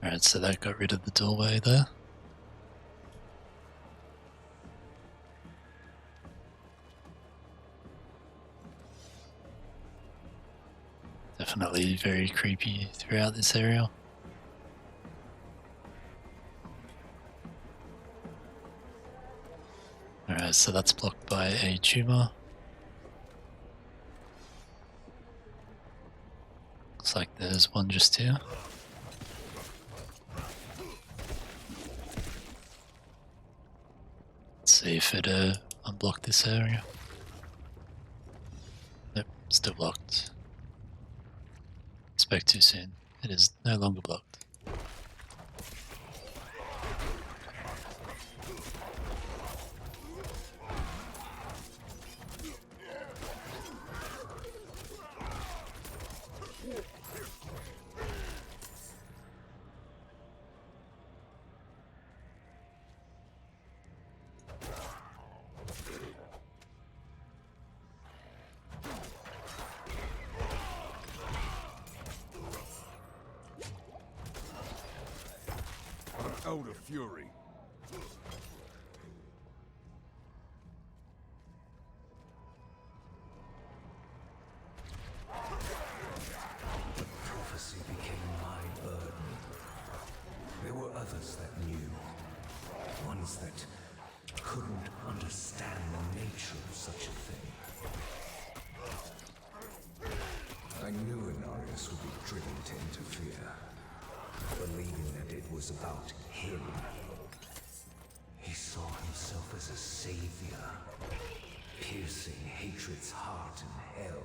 Alright, so that got rid of the doorway there. Definitely very creepy throughout this area. Alright, so that's blocked by a tumor. Looks like there's one just here. Let's see if it unblocked this area. Nope, still blocked. Spoke too soon. It is no longer blocked. Out of fury. The prophecy became my burden. There were others that knew. Ones that couldn't understand the nature of such a thing. I knew it darkness would be driven to interfere, believing that it was about him. He saw himself as a savior, piercing hatred's heart in hell.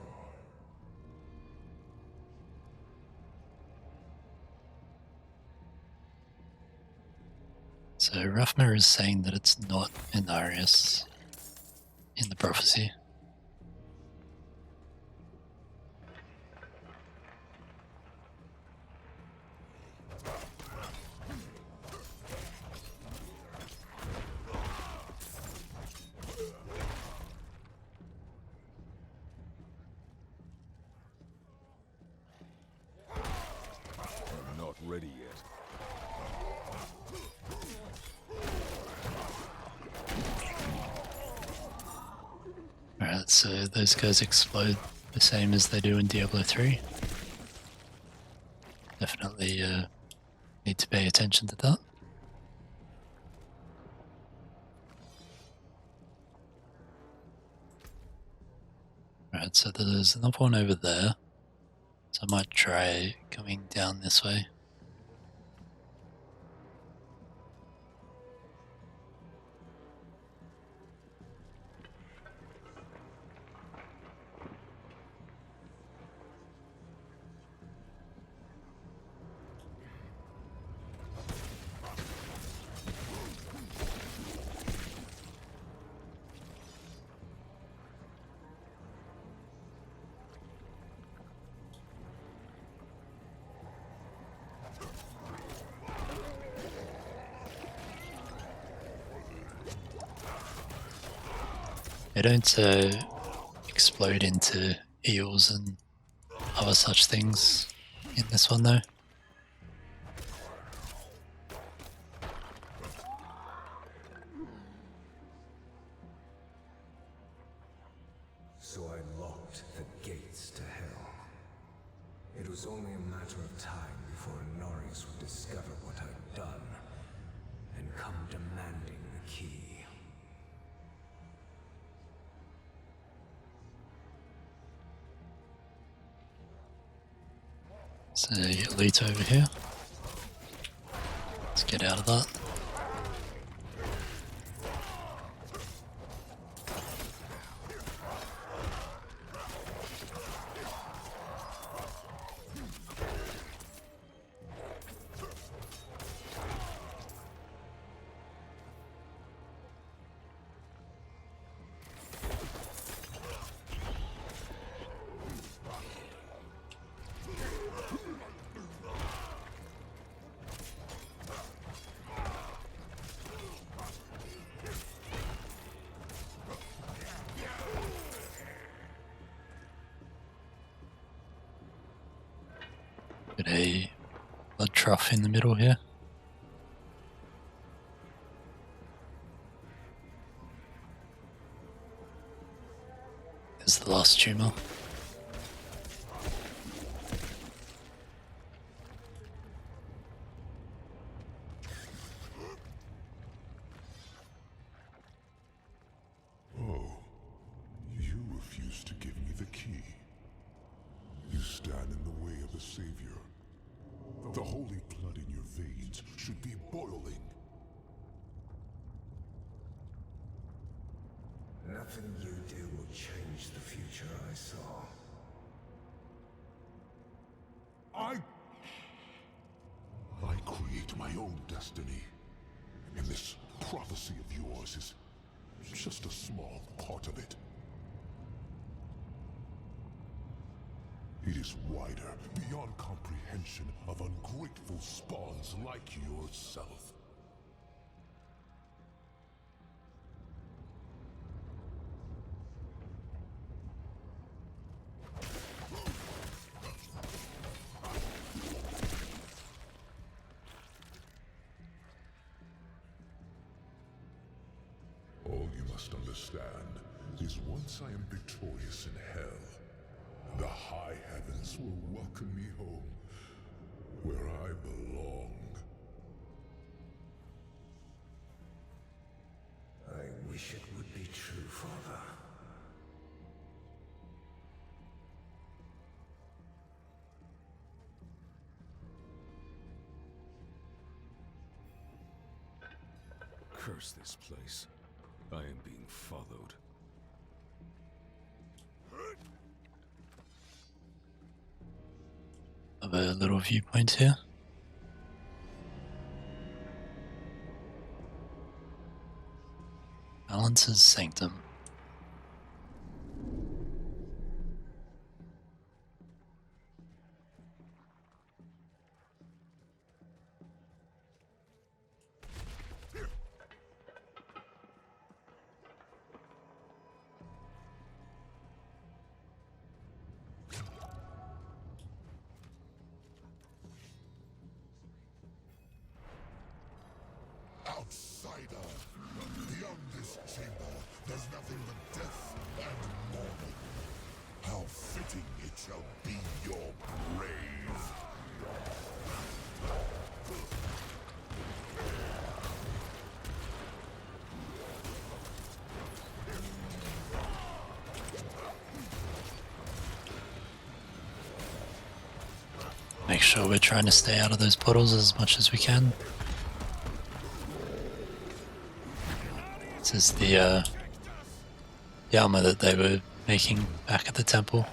So Rathmir is saying that it's not Inarius in the prophecy. I'm not ready yet. Alright, so those guys explode the same as they do in Diablo 3. Definitely need to pay attention to that. Alright, so there's another one over there. So I might try coming down this way. They don't explode into eels and other such things in this one though. So I locked the gates to hell. It was only a matter of time before Inarius would discover what I'd done and come demanding the key. So elite over here. Let's get out of that. Got a blood trough in the middle here. There's the last tumor. Oh, you refuse to give me the key. You stand in the way of the Savior. The holy blood in your veins should be boiling. Nothing you do will change the future I saw. I create my own destiny. And this prophecy of yours is just a small part of it. It is wider, beyond comprehension of ungrateful spawns like yourself. All you must understand is once I am victorious in hell, the high heavens will welcome me home, where I belong. I wish it would be true, Father. Curse this place. I am being followed. Have a little viewpoint here. Balance's Sanctum. Outsider! Beyond this chamber, there's nothing but death and mourning. How fitting it shall be your grave. Make sure we're trying to stay out of those puddles as much as we can. This is the armor that they were making back at the temple.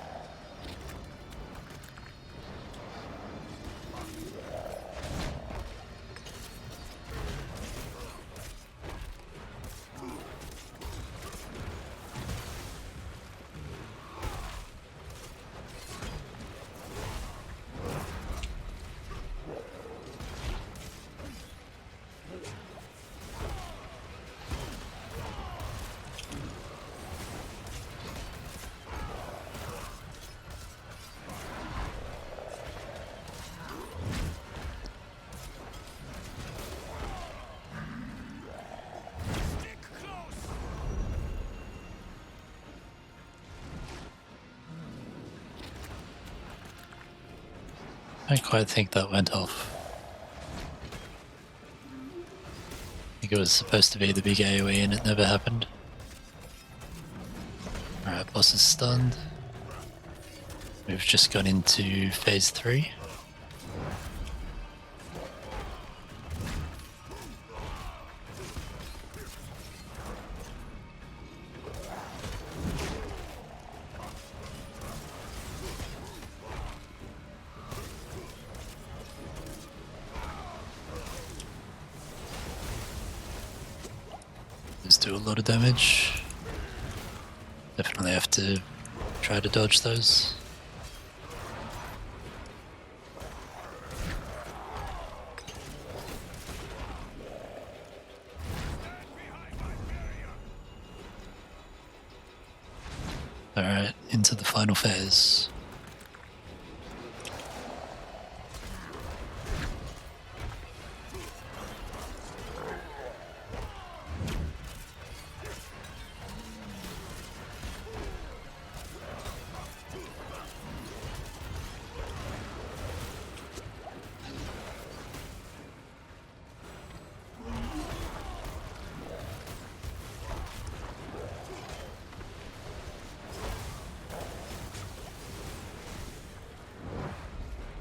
I don't quite think that went off. I think it was supposed to be the big AoE and it never happened. Alright, boss is stunned. We've just gone into phase 3. Do a lot of damage. Definitely have to try to dodge those. Alright, into the final phase.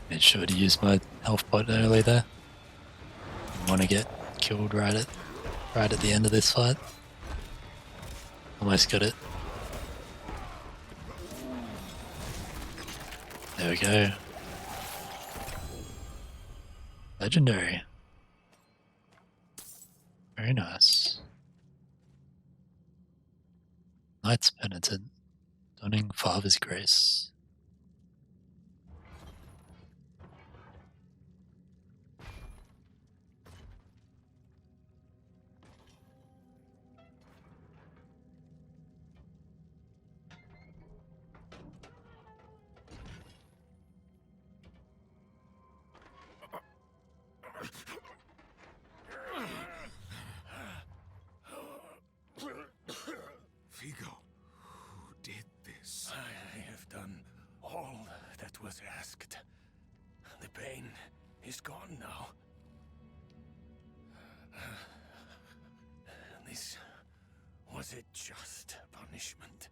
Made sure to use my health point early there. Didn't want to get killed right at the end of this fight. Almost got it. There we go. Legendary. Very nice. Knight's Penitent. Donning Father's Grace. Vigo, who did this? I have done all that was asked. The pain is gone now. This was a just punishment.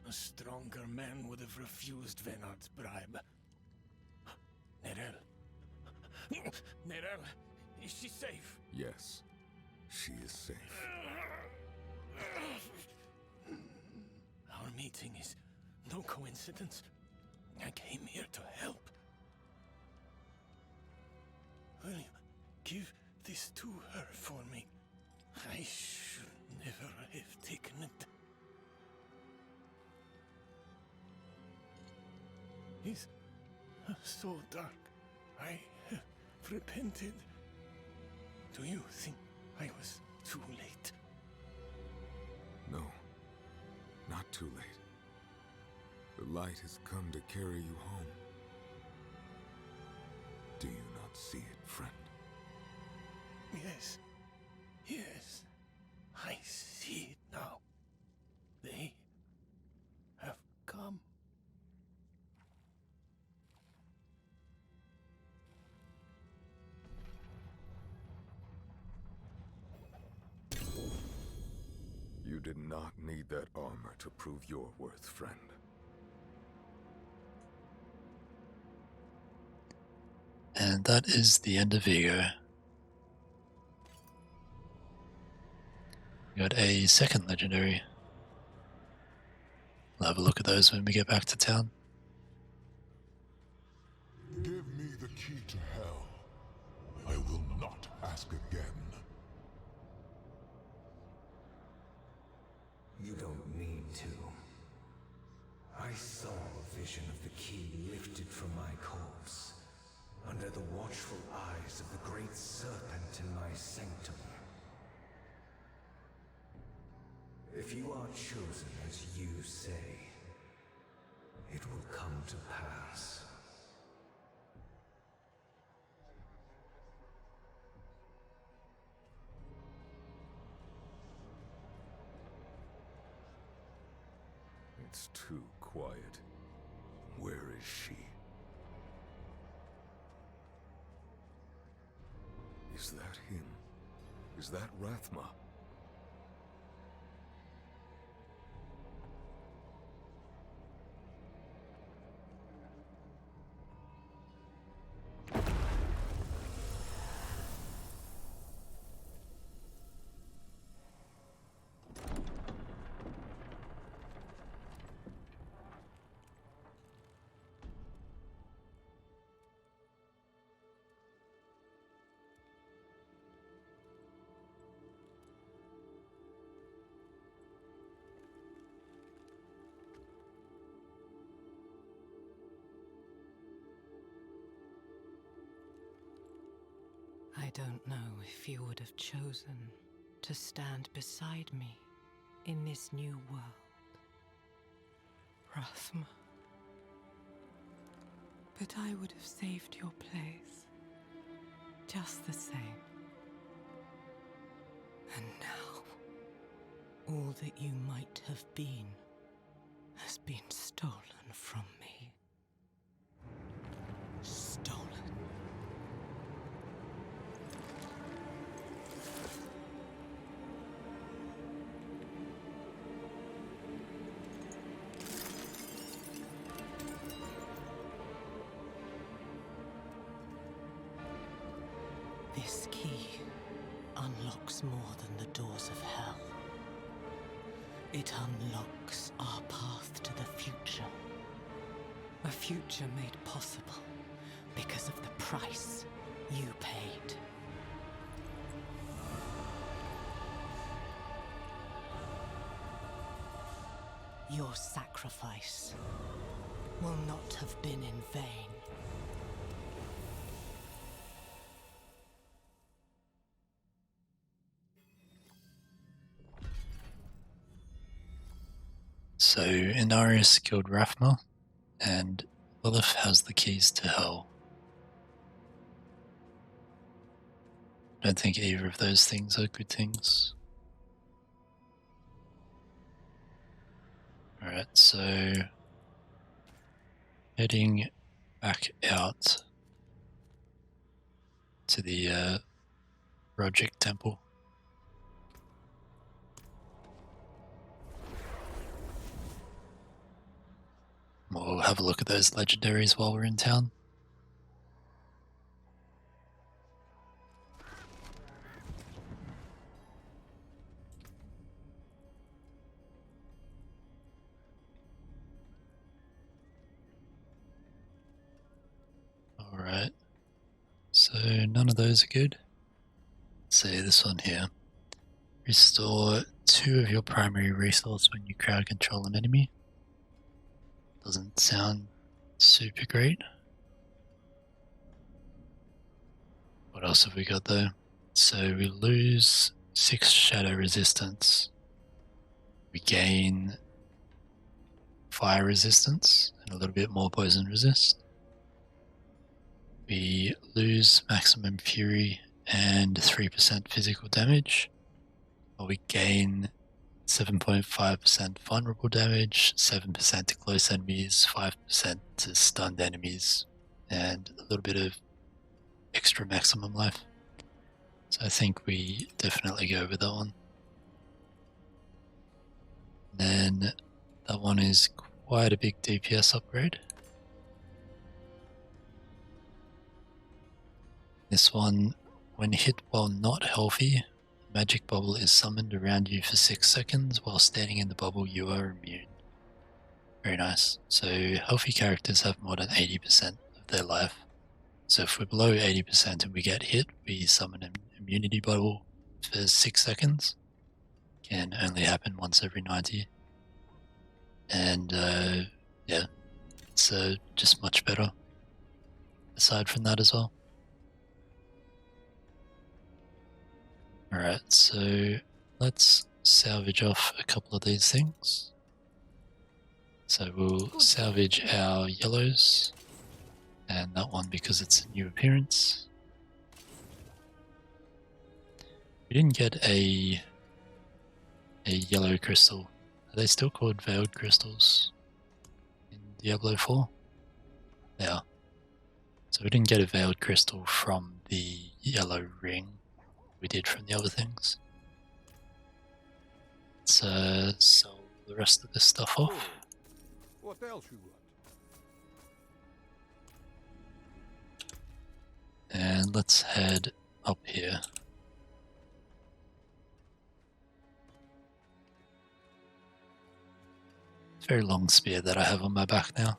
A stronger man would have refused Venard's bribe. Nerel. Nerel, Is she safe? Yes, she is safe. Our meeting is no coincidence. I came here to help. Will you give this to her for me? I should never have taken it. It's so dark. I have repented. Do you think I was too late? No, not too late. The light has come to carry you home. Do you not see it, friend? Yes. Yes. I see it now. They have come. You did not need that armor to prove your worth, friend. And that is the end of Ego. We got a second legendary. We'll have a look at those when we get back to town. Give me the key to hell. I will not ask again. You don't need to. I saw a vision of the key lifted from my corpse, under the watchful eyes of the great serpent in my sanctum. If you are chosen as you say, it will come to pass. It's too quiet. Where is she? Is that him? Is that Rathma? I don't know if you would have chosen to stand beside me in this new world, Rathma. But I would have saved your place, just the same. And now, all that you might have been has been stolen from me. Stolen. This key unlocks more than the doors of hell. It unlocks our path to the future. A future made possible because of the price you paid. Your sacrifice will not have been in vain. So Inarius killed Rathma, and Lilith has the keys to hell. I don't think either of those things are good things. Alright, so heading back out to the Project Temple. We'll have a look at those legendaries while we're in town. So none of those are good. Say this one here. Restore 2 of your primary resource when you crowd control an enemy. Doesn't sound super great. What else have we got though? So we lose 6 shadow resistance. We gain fire resistance and a little bit more poison resist. We lose maximum fury and 3% physical damage. But we gain 7.5% vulnerable damage, 7% to close enemies, 5% to stunned enemies, and a little bit of extra maximum life. So I think we definitely go with that one. Then that one is quite a big DPS upgrade. This one, when hit while not healthy, a magic bubble is summoned around you for 6 seconds. While standing in the bubble, you are immune. Very nice. So healthy characters have more than 80% of their life. So if we're below 80% and we get hit, we summon an immunity bubble for 6 seconds. Can only happen once every 90. And yeah, it's just much better aside from that as well. Alright, so let's salvage off a couple of these things. So we'll salvage our yellows, and that one because it's a new appearance. We didn't get a yellow crystal. Are they still called veiled crystals in Diablo 4? They are. So we didn't get a veiled crystal from the yellow ring we did from the other things. Let's sell the rest of this stuff off. What else you got? And let's head up here. Very long spear that I have on my back now.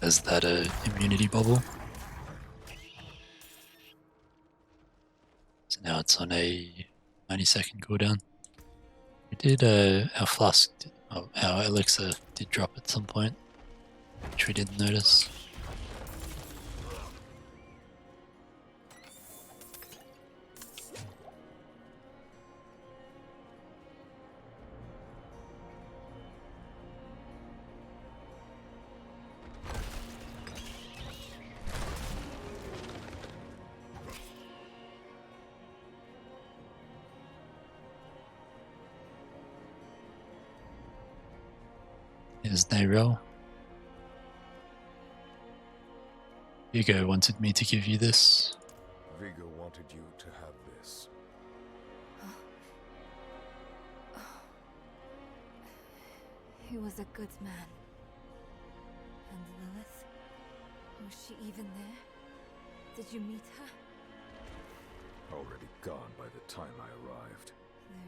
Is that a immunity bubble? So now it's on a 90-second cooldown. We did our flask, our elixir did drop at some point, which we didn't notice. Here's Nayrel. Hugo wanted me to give you this. Vigo wanted you to have this. He was a good man. And Lilith? Was she even there? Did you meet her? Already gone by the time I arrived.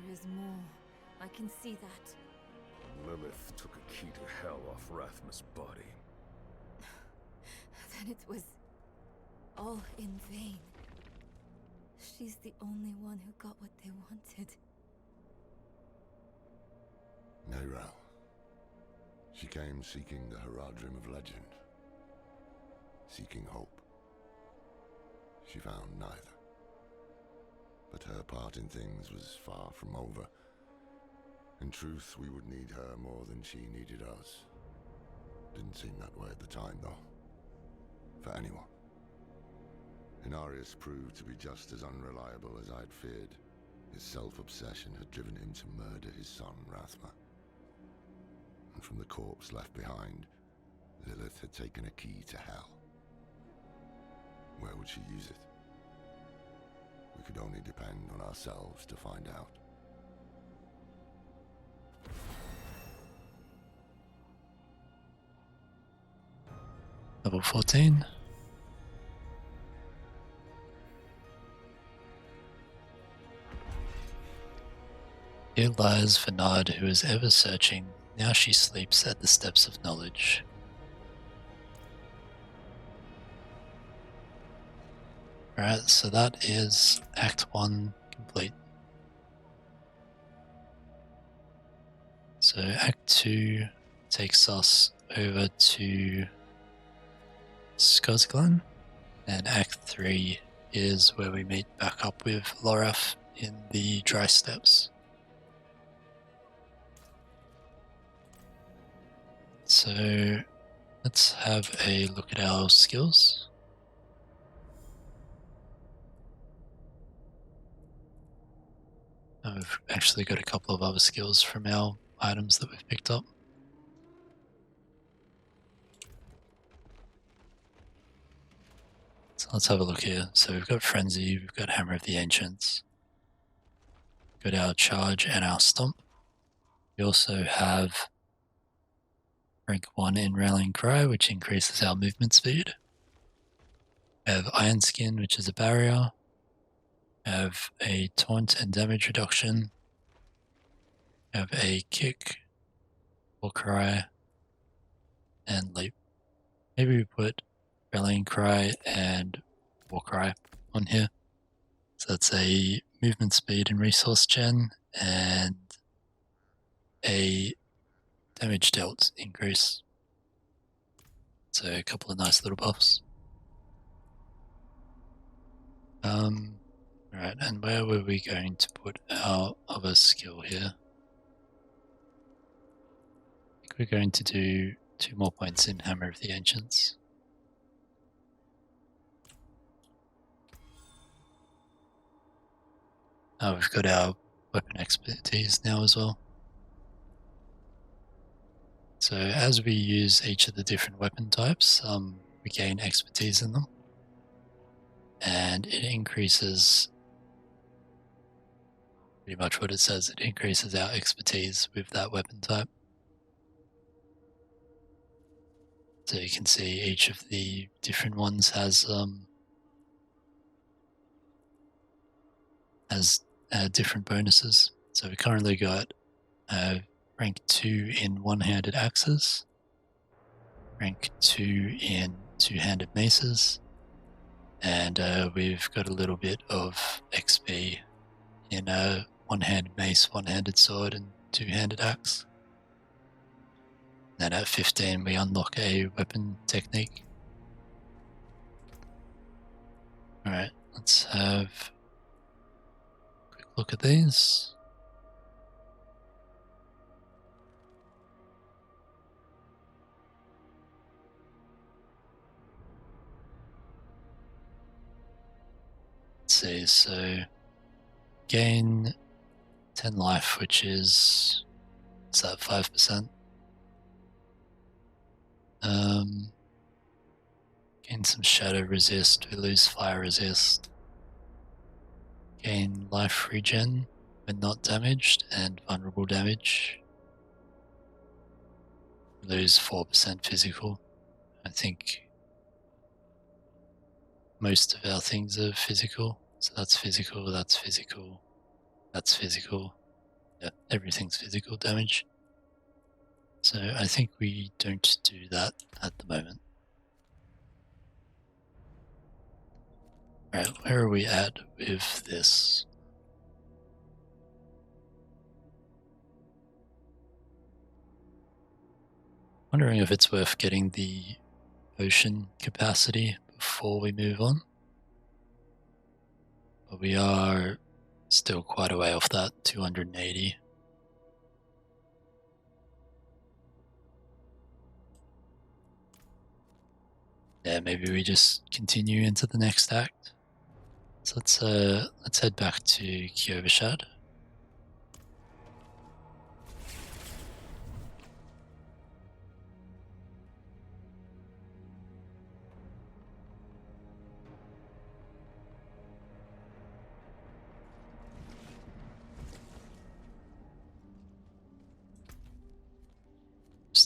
There is more. I can see that. Lilith took a key to hell off Rathma's body. Then it was all in vain. She's the only one who got what they wanted. Nayrel. She came seeking the Horadrim of legend. Seeking hope. She found neither. But her part in things was far from over. In truth, we would need her more than she needed us. Didn't seem that way at the time, though. For anyone. Inarius proved to be just as unreliable as I'd feared. His self-obsession had driven him to murder his son, Rathma. And from the corpse left behind, Lilith had taken a key to hell. Where would she use it? We could only depend on ourselves to find out. Level 14. Here lies Vernard, who is ever searching. Now she sleeps at the steps of knowledge. Alright, so that is Act 1 complete. So Act 2 takes us over to Skosglen, and Act 3 is where we meet back up with Loraf in the Dry Steppes. So let's have a look at our skills. We've actually got a couple of other skills from our items that we've picked up. So let's have a look here. So we've got Frenzy, we've got Hammer of the Ancients, we've got our Charge and our Stomp. We also have rank 1 in Rallying Cry, which increases our movement speed. We have Iron Skin, which is a barrier. We have a Taunt and damage reduction. We have a Kick, War Cry, and Leap. Maybe we put Rallying Cry and War Cry on here. So that's a movement speed and resource gen and a damage dealt increase. So a couple of nice little buffs. Right, and where were we going to put our other skill here? I think we're going to do 2 more points in Hammer of the Ancients. We've got our weapon expertise now as well. So as we use each of the different weapon types, we gain expertise in them. And it increases, pretty much what it says, it increases our expertise with that weapon type. So you can see each of the different ones has different bonuses. So we currently got rank 2 in one-handed axes, rank 2 in two-handed maces, and we've got a little bit of XP in a one-handed mace, one-handed sword, and two-handed axe. Then at 15 we unlock a weapon technique. Alright, let's have a quick look at these. Let's see, so gain 10 life, which is, what's that, 5%? Gain some shadow resist, we lose fire resist. Gain life regen when not damaged and vulnerable damage. Lose 4% physical. I think most of our things are physical. So that's physical, that's physical, that's physical. Yeah, everything's physical damage. So I think we don't do that at the moment. Alright, where are we at with this? Wondering if it's worth getting the potion capacity before we move on. But we are still quite a way off that 280. Yeah, maybe we just continue into the next act. So let's head back to Kyovashad.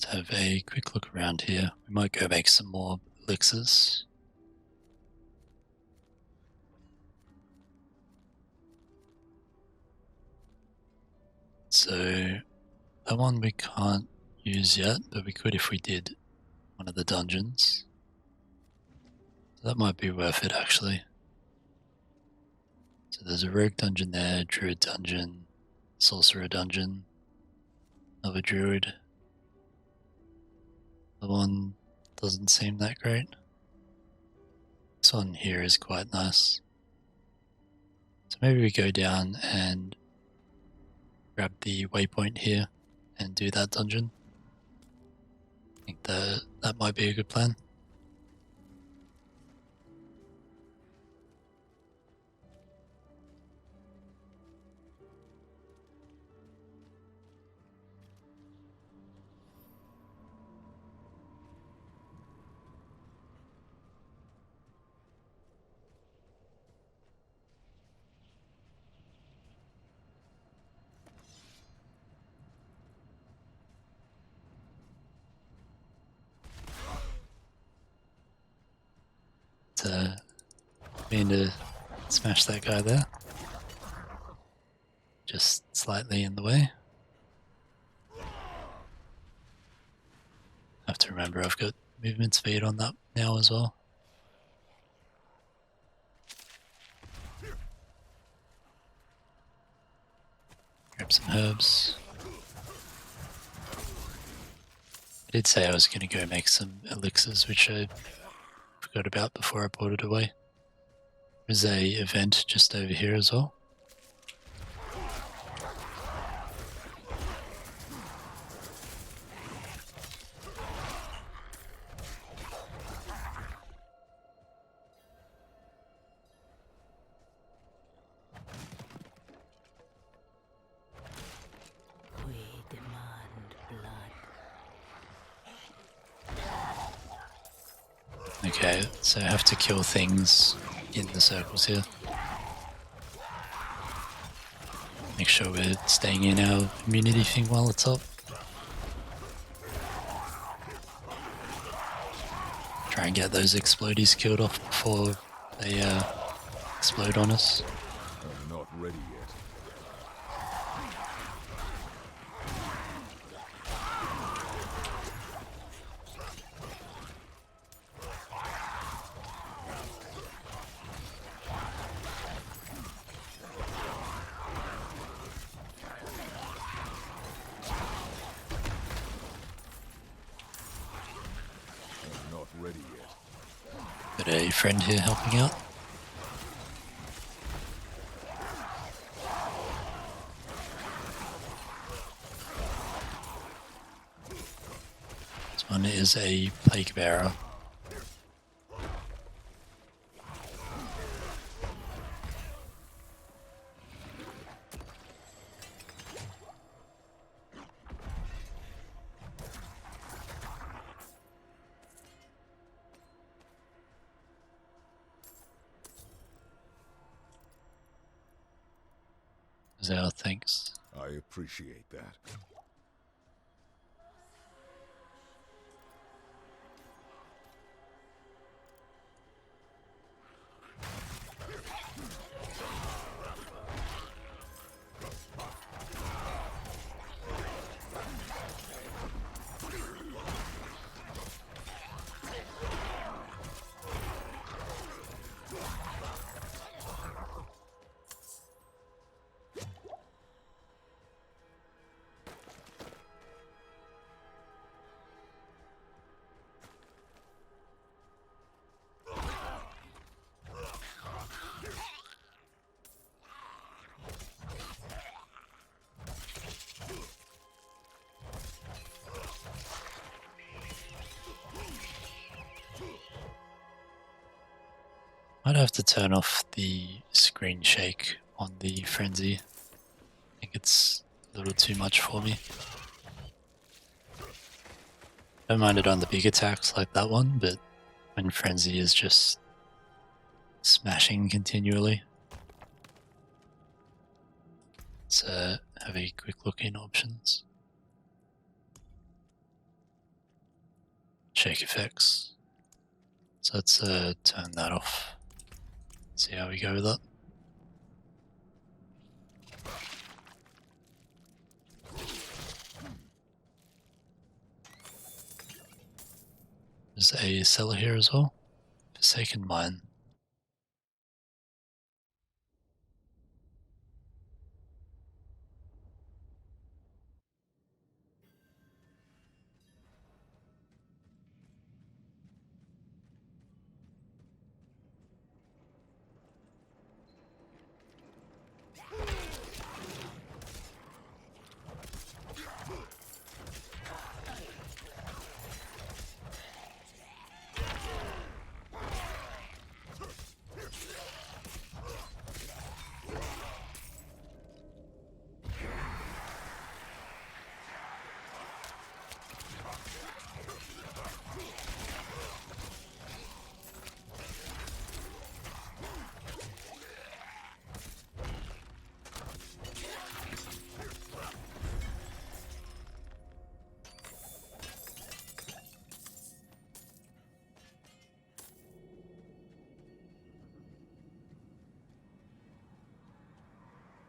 have a quick look around here. We might go make some more elixirs. So that one we can't use yet, but we could if we did one of the dungeons. So that might be worth it actually. So there's a rogue dungeon there, druid dungeon, sorcerer dungeon, another druid. The one doesn't seem that great. This one here is quite nice. So maybe we go down and grab the waypoint here and do that dungeon. I think that might be a good plan. Mean to smash that guy there. Just slightly in the way. I have to remember I've got movement speed on that now as well. Grab some herbs. I did say I was going to go make some elixirs, which I forgot about before I put it away. There's a event just over here as well. We demand blood. Okay, so I have to kill things in the circles here. Make sure we're staying in our immunity thing while it's up. Try and get those explodies killed off before they explode on us. I'm not ready yet. Got a friend here helping out. This one is a plague bearer. Thanks. I appreciate that. Might have to turn off the screen shake on the frenzy. I think it's a little too much for me. Don't mind it on the big attacks like that one, but when frenzy is just smashing continually. Let's have a quick look in options. shake effects. So let's turn that off. See how we go with that. There's a cellar here as well. Forsaken Mine.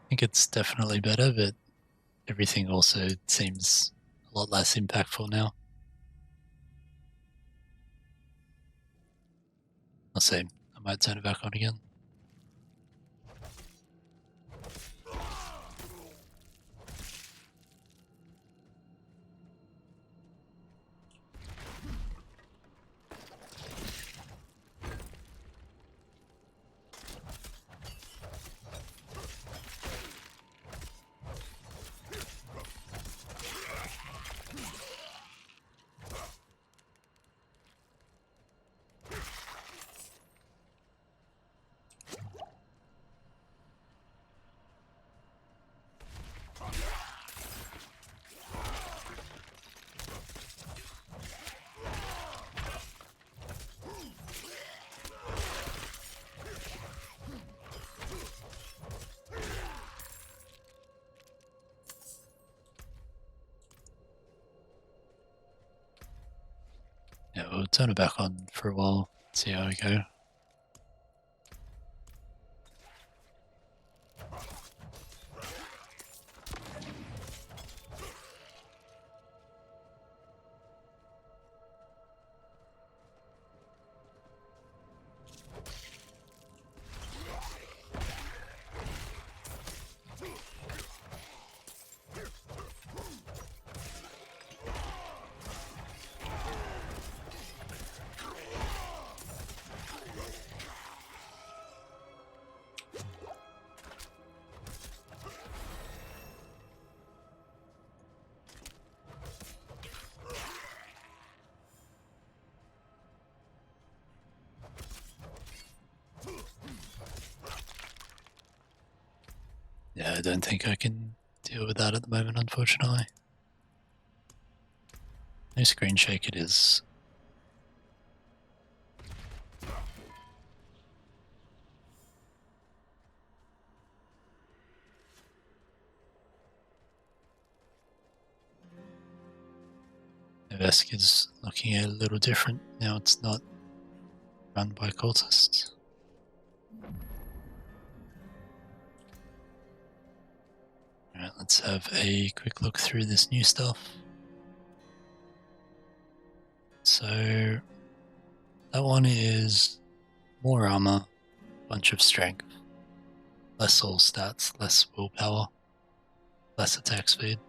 I think it's definitely better, but everything also seems a lot less impactful now. I'll see. I might turn it back on again. Yeah, we'll turn it back on for a while, see how we go. Yeah, I don't think I can deal with that at the moment, unfortunately. No screen shake it is. Vesk is looking a little different now. It's not run by cultists. Alright, let's have a quick look through this new stuff. So that one is more armor, bunch of strength, less all stats, less willpower, less attack speed.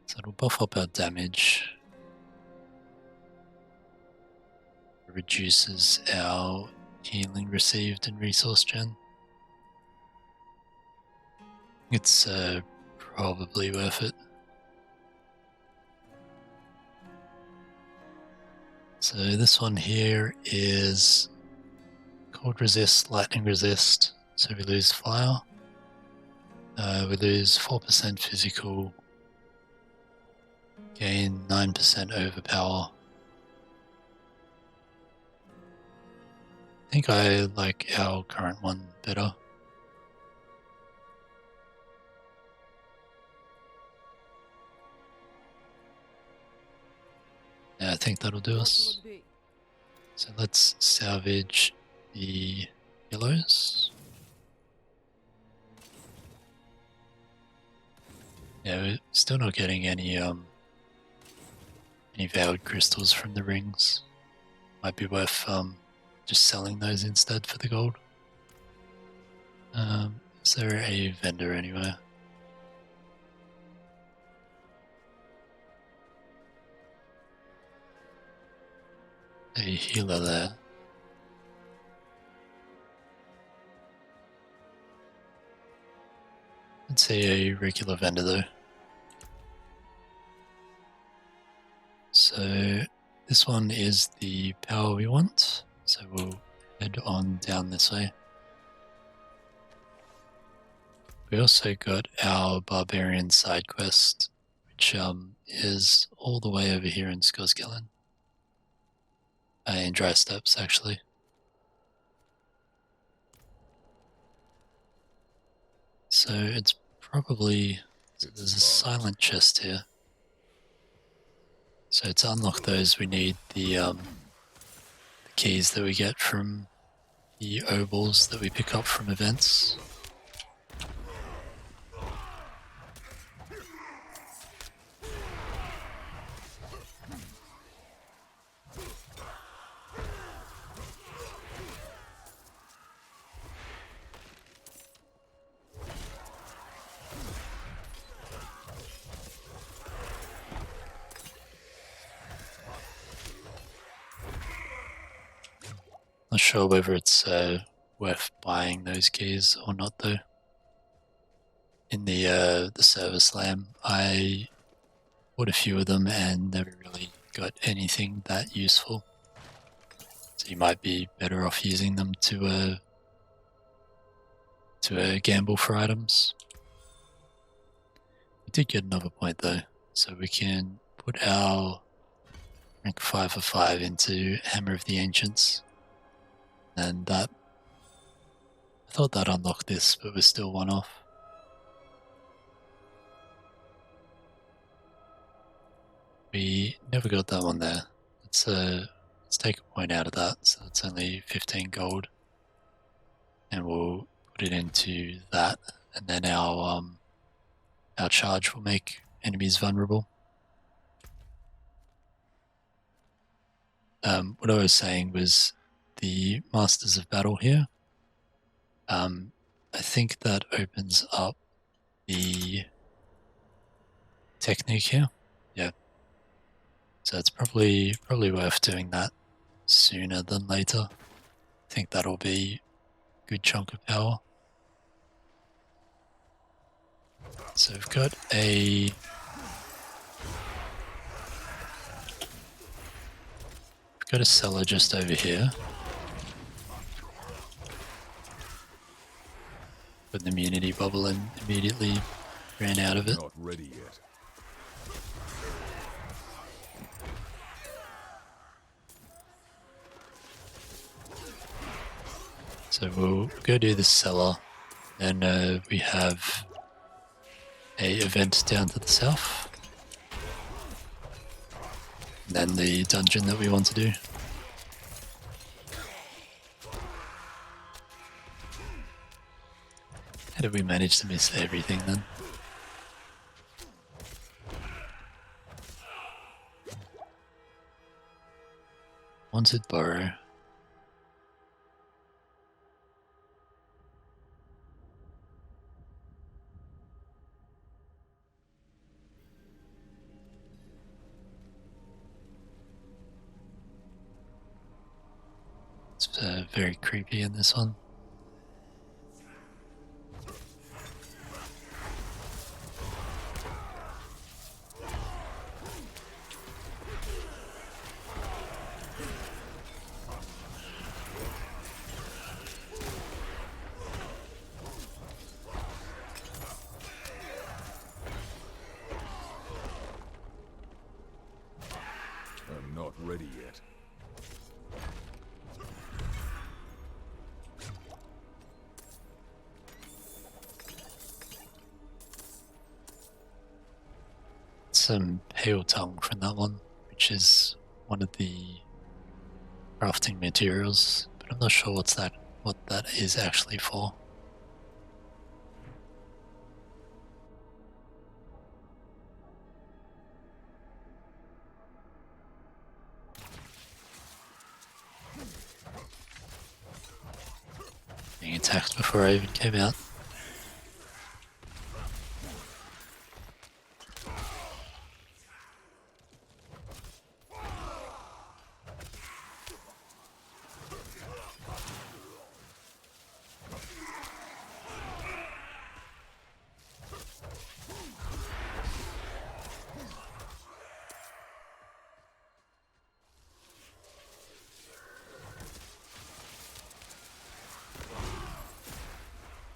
So it'll buff up our damage. It reduces our healing received and resource gen. It's probably worth it. So this one here is cold resist, lightning resist. So we lose fire. We lose 4% physical. Gain 9% overpower. I think I like our current one better. Yeah, I think that'll do us. So let's salvage the yellows. Yeah, we're still not getting any vowed crystals from the rings. Might be worth just selling those instead for the gold. Is there a vendor anywhere? A healer there. Let's see a regular vendor though. So this one is the power we want, so we'll head on down this way. We also got our Barbarian side quest, which is all the way over here in Skosgelen. In Dry Steppes, actually. So it's probably... there's a silent chest here. So to unlock those we need the keys that we get from the ovals that we pick up from events. Not sure whether it's worth buying those keys or not though. In the service lamb, I bought a few of them and never really got anything that useful. So you might be better off using them to gamble for items. We did get another point though, so we can put our rank 5 of 5 into Hammer of the Ancients. And that, I thought that unlocked this, but we're still one off. We never got that one there. Let's take a point out of that, so it's only 15 gold. And we'll put it into that, and then our charge will make enemies vulnerable. What I was saying was the Masters of Battle here. I think that opens up the technique here. Yeah. So it's probably worth doing that sooner than later. I think that'll be a good chunk of power. So we've got a cellar just over here. Put the immunity bubble and immediately ran out of it. Not ready yet. So we'll go do the cellar, and we have a event down to the south. And then the dungeon that we want to do. How did we manage to miss everything then? Wanted borrow. It's very creepy in this one. I'm not ready yet. Some pale tongue from that one, which is one of the crafting materials, but I'm not sure what that is actually for. Being attacked before I even came out.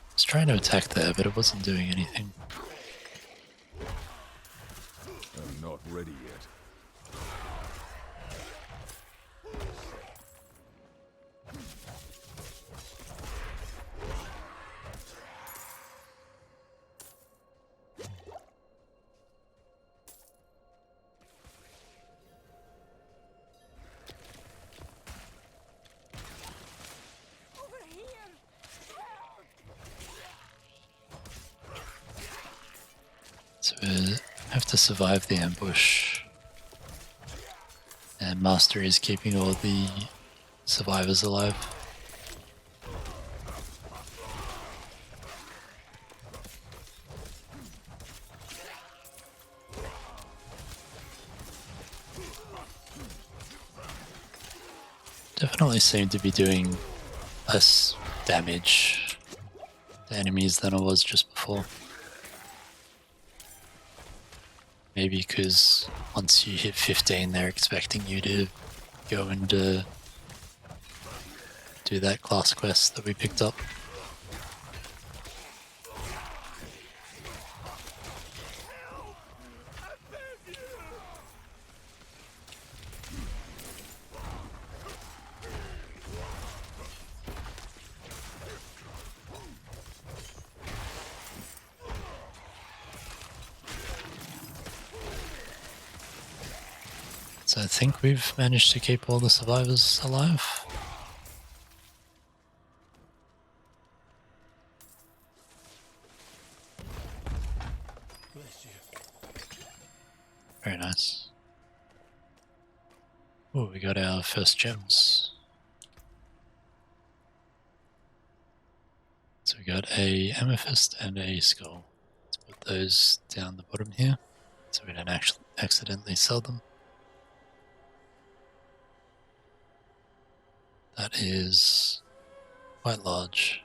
I was trying to attack there, but it wasn't doing anything. I'm not ready yet. So we have to survive the ambush. And Master is keeping all the survivors alive. Definitely seem to be doing less damage to enemies than I was just before. Maybe because once you hit 15 they're expecting you to go and do that class quest that we picked up. So I think we've managed to keep all the survivors alive. Very nice. Oh, we got our first gems. So we got a amethyst and a skull. Let's put those down the bottom here so we don't actually accidentally sell them. That is quite large.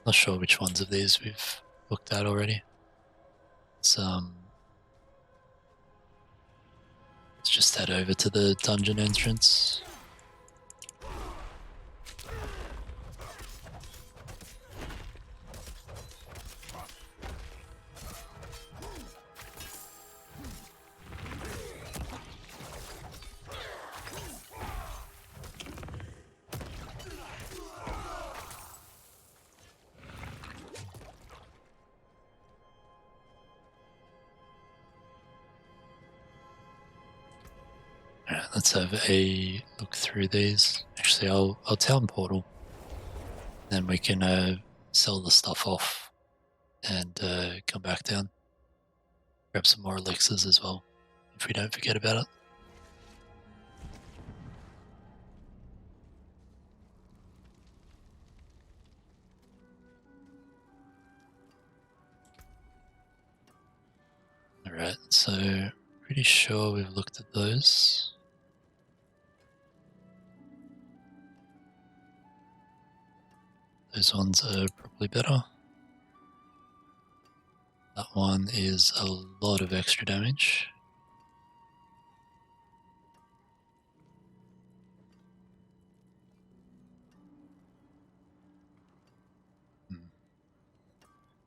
Not sure which ones of these we've looked at already. Let's just head over to the dungeon entrance. Alright, let's have a look through these. Actually, I'll town portal. Then we can sell the stuff off and come back down. Grab some more elixirs as well, if we don't forget about it. Alright, so pretty sure we've looked at those. Those ones are probably better. That one is a lot of extra damage.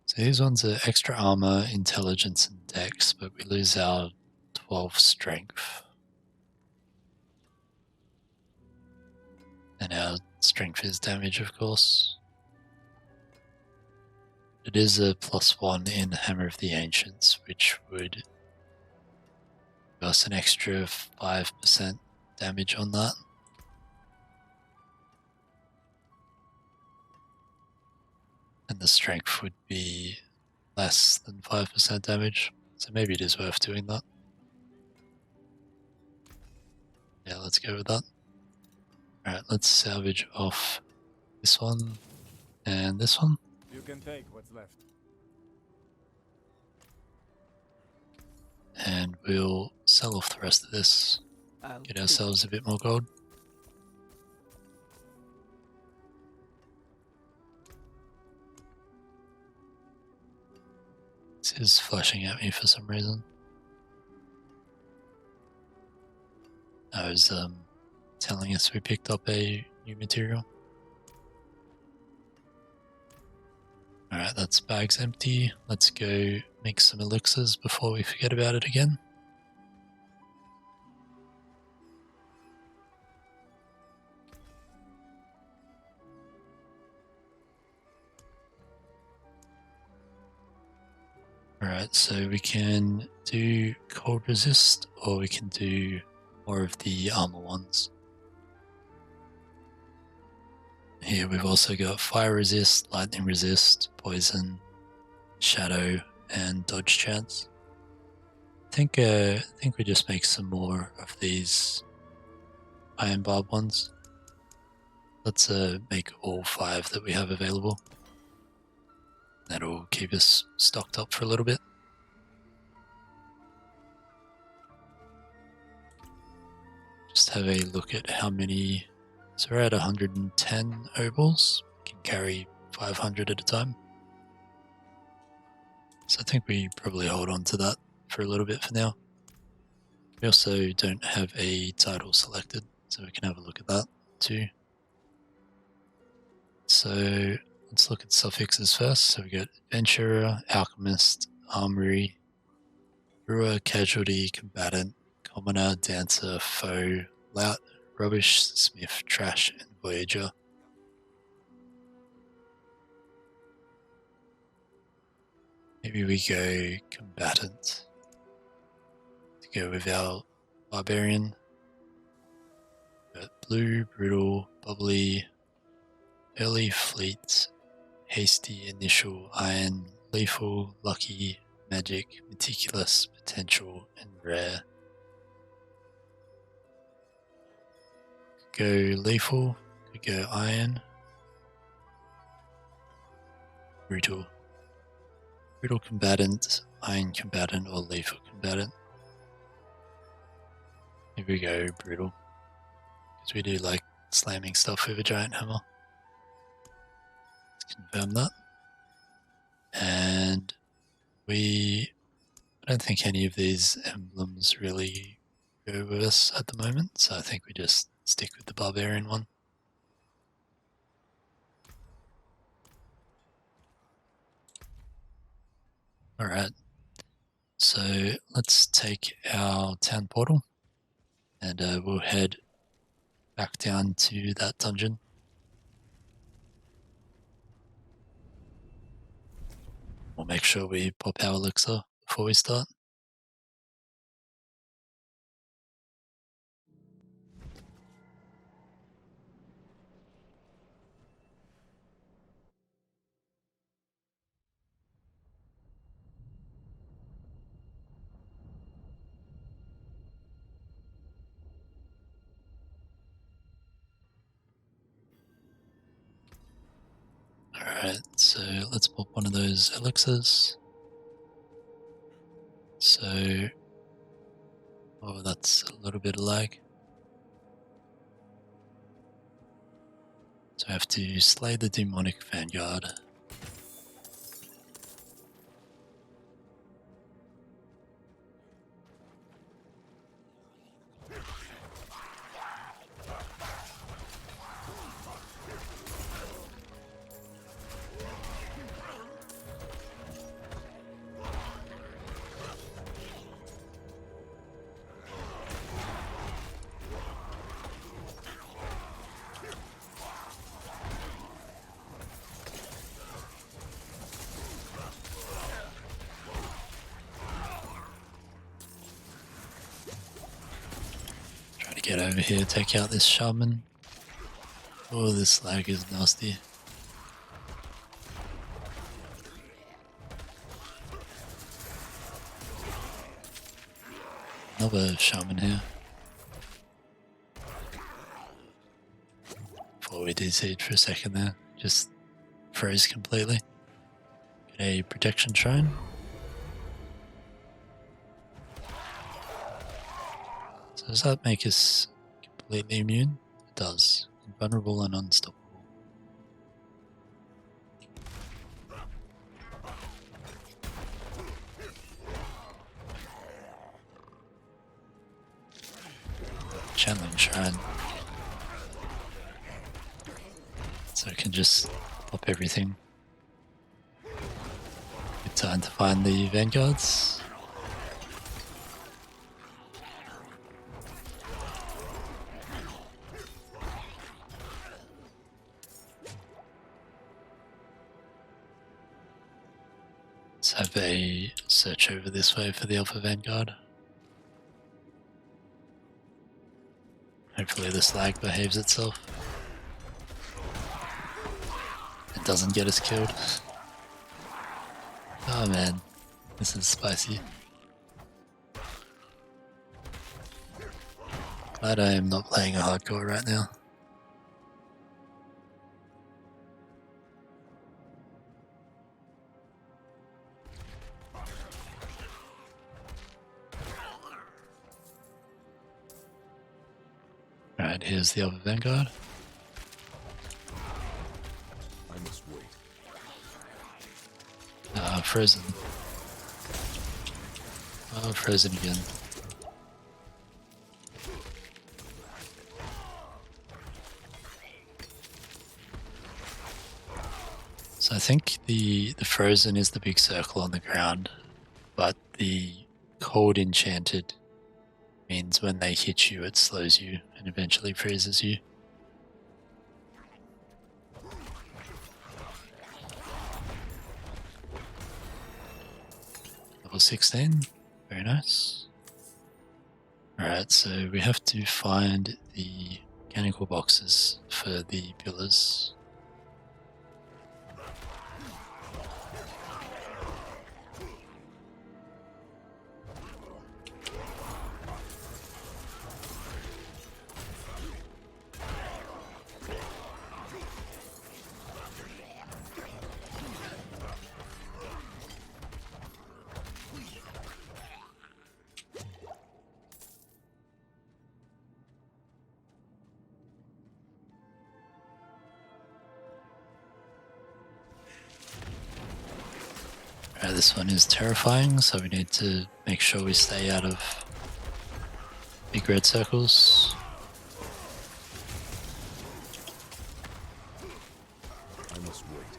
So these ones are extra armor, intelligence, and dex, but we lose our 12 strength. And our strength is damage, of course. It is a +1 in Hammer of the Ancients, which would give us an extra 5% damage on that. And the strength would be less than 5% damage, so maybe it is worth doing that. Yeah, let's go with that. Alright, let's salvage off this one and this one. You can take what's left. And we'll sell off the rest of this. Get ourselves a bit more gold. This is flashing at me for some reason. I was telling us we picked up a new material. Alright, that's bags empty. Let's go make some elixirs before we forget about it again. Alright, so we can do cold resist, or we can do more of the armor ones. Here we've also got fire resist, lightning resist, poison, shadow, and dodge chance. I think we just make some more of these iron barb ones. Let's make all 5 that we have available. That'll keep us stocked up for a little bit. Just have a look at how many. So we're at 110 obols. We can carry 500 at a time. So I think we probably hold on to that for a little bit for now. We also don't have a title selected, so we can have a look at that too. So let's look at suffixes first. So we got Adventurer, Alchemist, Armory, Brewer, Casualty, Combatant, Commoner, Dancer, Foe, Lout, Rubbish, Smith, Trash, and Voyager. Maybe we go Combatant to go with our Barbarian. Got Blue, Brutal, Bubbly, Early, Fleet, Hasty, Initial, Iron, Lethal, Lucky, Magic, Meticulous, Potential, and Rare. Could go Lethal, could go Iron, Brutal. Brutal Combatant, Iron Combatant, or Lethal Combatant. Here we go Brutal, because we do like slamming stuff with a giant hammer. Let's confirm that. And I don't think any of these emblems really go with us at the moment, so I think we just stick with the Barbarian one. Alright, so let's take our town portal and we'll head back down to that dungeon. We'll make sure we pop our elixir before we start. Alright, so let's pop one of those elixirs. So, oh, that's a little bit of lag. So I have to slay the demonic vanguard. get over here, take out this shaman. Oh, this lag is nasty. Another shaman here. Before we DC'd for a second there, just froze completely. Get a protection shrine. So does that make us completely immune? It does. Invulnerable and unstoppable. Channeling shrine. So I can just pop everything. Good time to find the vanguards. Let's have a search over this way for the Alpha Vanguard. Hopefully this lag behaves itself. It doesn't get us killed. Oh man, this is spicy. Glad I am not playing a hardcore right now. Alright, here's the other Vanguard. I must wait. Frozen. Oh, frozen again. So I think the frozen is the big circle on the ground, but the cold enchanted means when they hit you it slows you and eventually freezes you. Level 16, very nice. Alright, so we have to find the mechanical boxes for the pillars. This one is terrifying, so we need to make sure we stay out of big red circles. I must wait.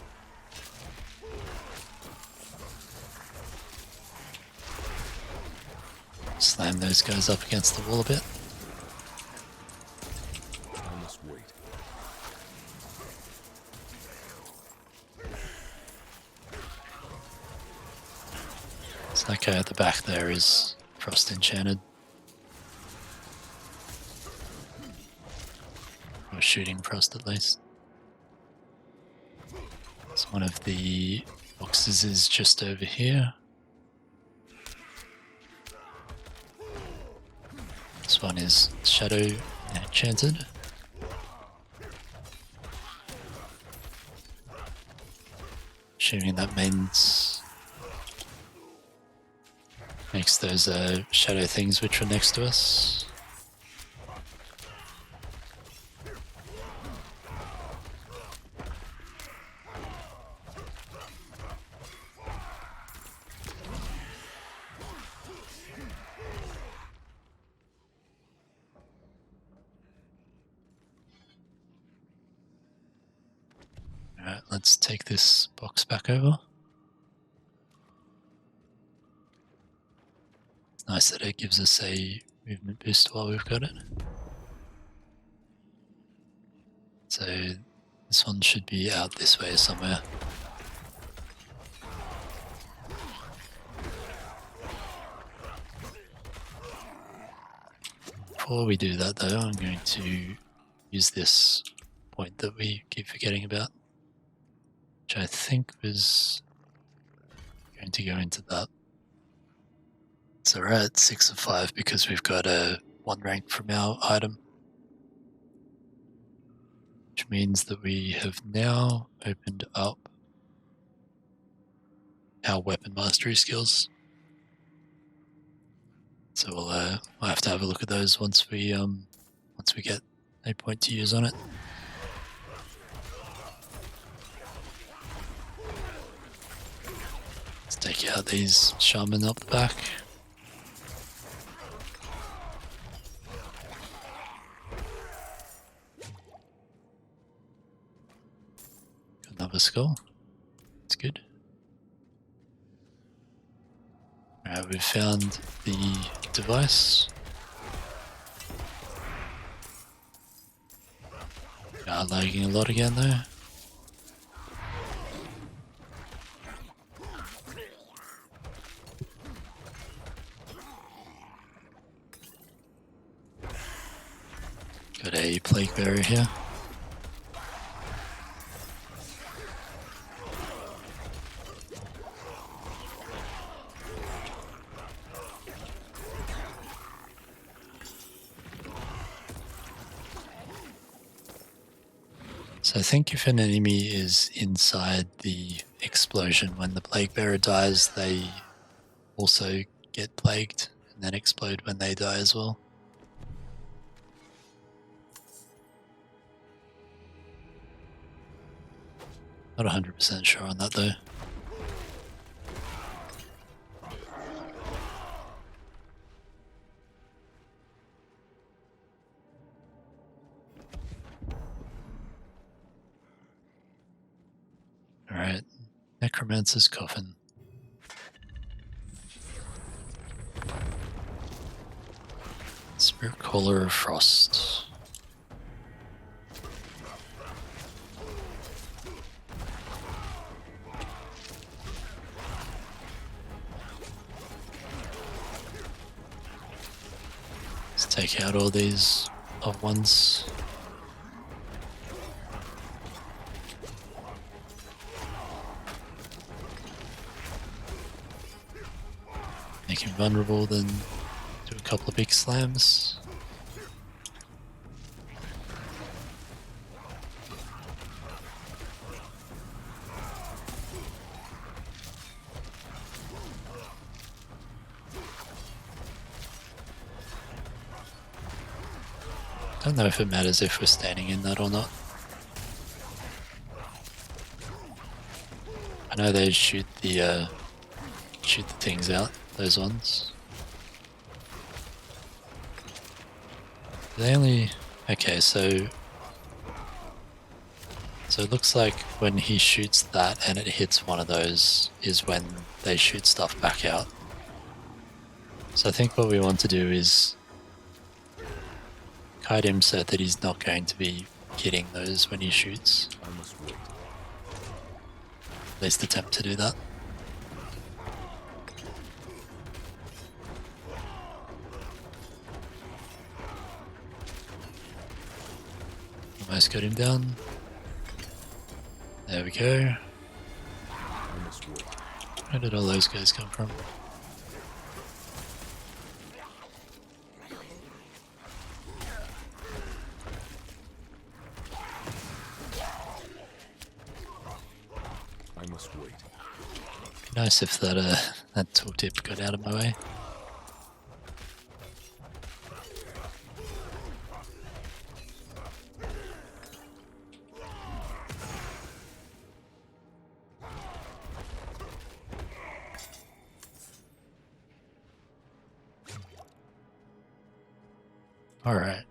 Slam those guys up against the wall a bit. I must wait. That guy at the back there is frost enchanted. Or shooting frost at least. So one of the boxes is just over here. This one is shadow enchanted. Assuming that means makes those shadow things which were next to us. Alright, let's take this box back over. Nice that it gives us a movement boost while we've got it. So this one should be out this way somewhere. Before we do that though, I'm going to use this point that we keep forgetting about, which I think was going to go into that. So we're at 6 of 5 because we've got a 1 rank from our item, which means that we have now opened up our weapon mastery skills. So we'll have to have a look at those once we get a point to use on it. Let's take out these shaman up the back. Got another skull. That's good. Alright, we've found the device. We are lagging a lot again though. Got a plague barrier here. So I think if an enemy is inside the explosion, when the plague bearer dies, they also get plagued and then explode when they die as well. Not 100% sure on that though. Alright, Necromancer's Coffin. Spirit Caller of Frost. Let's take out all these at once. Make him vulnerable, then do a couple of big slams. Don't know if it matters if we're standing in that or not. I know they shoot the things out, those ones. They only... okay, so it looks like when he shoots that and it hits one of those is when they shoot stuff back out. So I think what we want to do is kite him so that he's not going to be hitting those when he shoots. At least attempt to do that. Almost got him down. There we go. Where did all those guys come from? I must wait. Be nice if that tooltip got out of my way. Alright,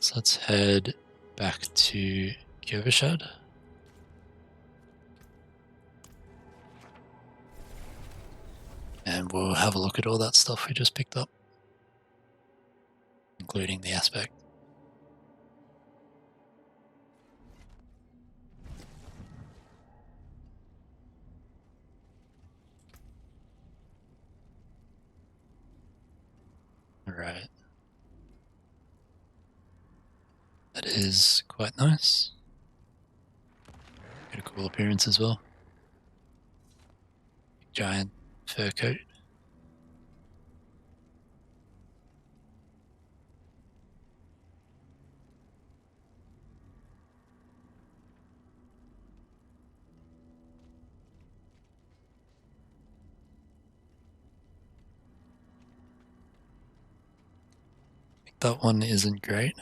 so let's head back to Gyovashad. And we'll have a look at all that stuff we just picked up, including the aspect. Alright. is quite nice. Got a cool appearance as well. Giant fur coat. That one isn't great.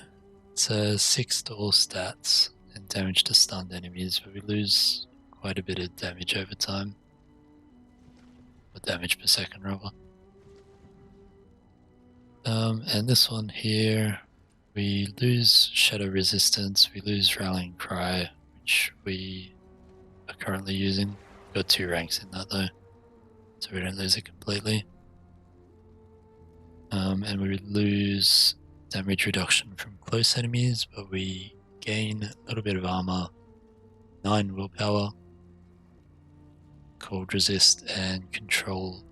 It's a 6 to all stats and damage to stunned enemies, but we lose quite a bit of damage over time. Or damage per second, rather. And this one here, we lose Shadow Resistance, we lose Rallying Cry, which we are currently using. We've got 2 ranks in that though, so we don't lose it completely. And we lose damage reduction from close enemies, but we gain a little bit of armor, 9 willpower, cold resist, and control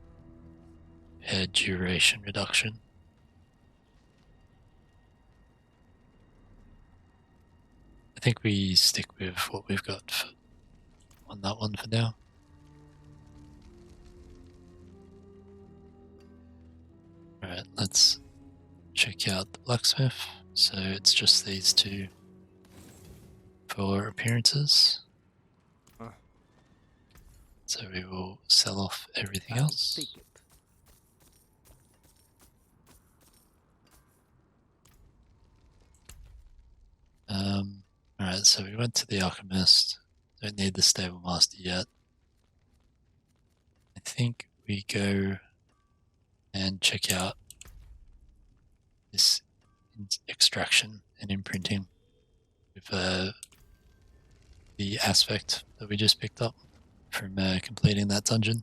head duration reduction. I think we stick with what we've got on that one for now. Alright, let's check out the blacksmith. So it's just these 2 for appearances. So we will sell off everything else. Alright, so we went to the alchemist. Don't need the stable master yet. I think we go and check out this extraction and imprinting with the aspect that we just picked up from completing that dungeon.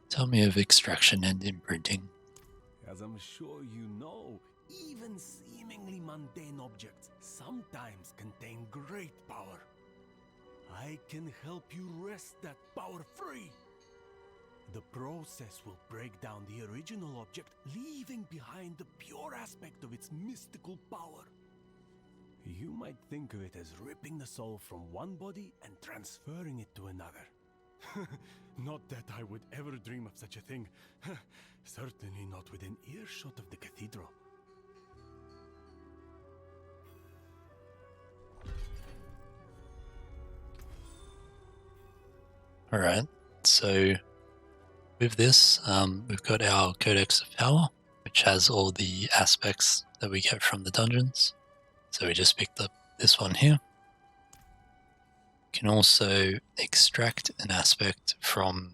Tell me of extraction and imprinting. As I'm sure you know, even seemingly mundane objects sometimes contain great power. I can help you wrest that power free. The process will break down the original object, leaving behind the pure aspect of its mystical power. You might think of it as ripping the soul from one body and transferring it to another. Not that I would ever dream of such a thing. Certainly not within earshot of the cathedral. Alright, so with this, we've got our Codex of Power, which has all the aspects that we get from the dungeons. So we just picked up this one here. You can also extract an aspect from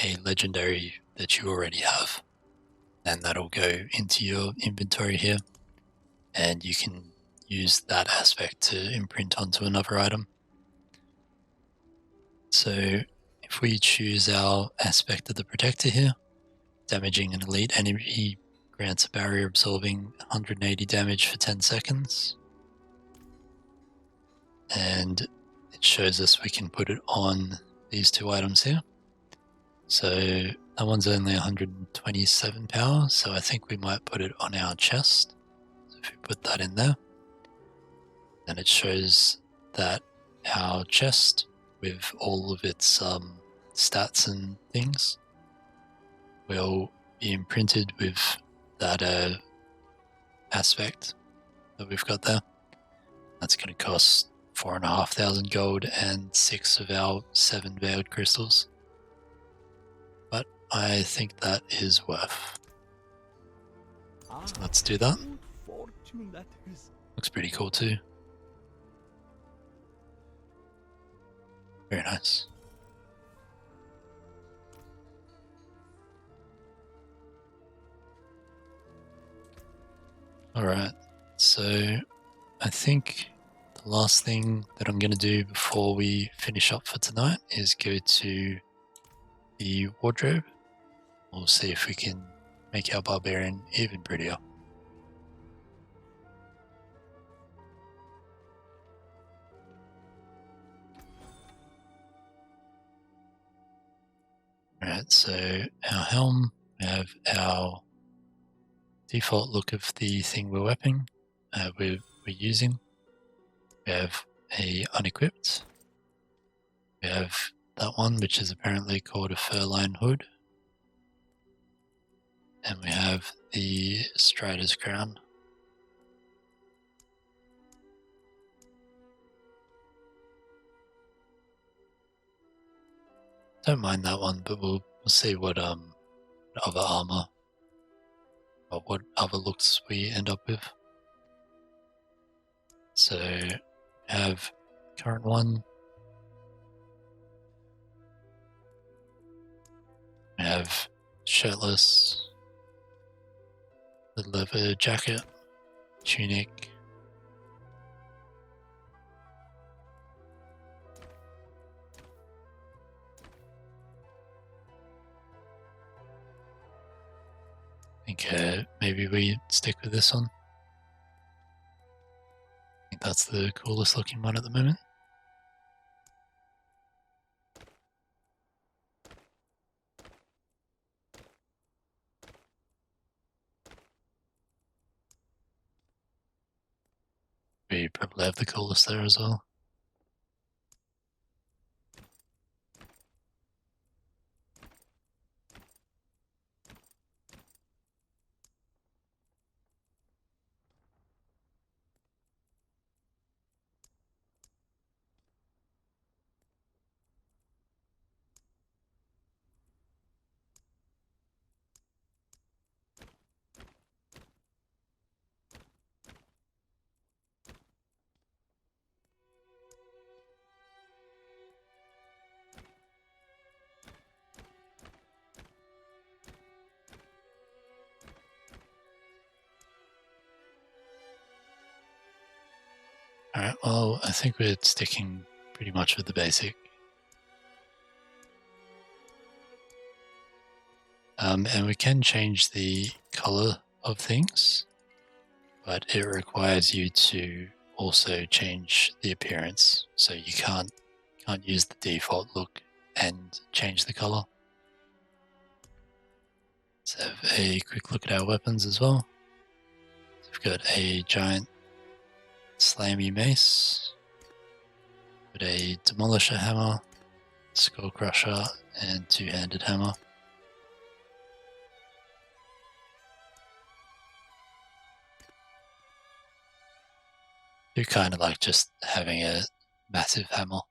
a legendary that you already have, and that'll go into your inventory here, and you can use that aspect to imprint onto another item. So if we choose our aspect of the Protector here, damaging an elite enemy grants a barrier absorbing 180 damage for 10 seconds. And it shows us we can put it on these 2 items here. So that one's only 127 power, so I think we might put it on our chest. So if we put that in there, then it shows that our chest with all of its stats and things will be imprinted with that aspect that we've got there. That's going to cost 4,500 gold and 6 of our 7 veiled crystals. But I think that is worth. So let's do that. Looks pretty cool too. Very nice. Alright, so I think the last thing that I'm going to do before we finish up for tonight is go to the wardrobe. We'll see if we can make our Barbarian even prettier. Alright, so our helm, we have our default look of the thing we're we're using. We have a unequipped. We have that one, which is apparently called a fur-lined hood. And we have the Strider's crown. Don't mind that one, but we'll see what other armor or what other looks we end up with. So we have current one. We have shirtless, the leather jacket, tunic. I think maybe we stick with this one. I think that's the coolest looking one at the moment. We probably have the coolest there as well. Alright, well, I think we're sticking pretty much with the basic. And we can change the color of things, but it requires you to also change the appearance. So you can't use the default look and change the color. Let's have a quick look at our weapons as well. So we've got a giant slammy mace, got a demolisher hammer, skull crusher, and two-handed hammer. I do kind of like just having a massive hammer,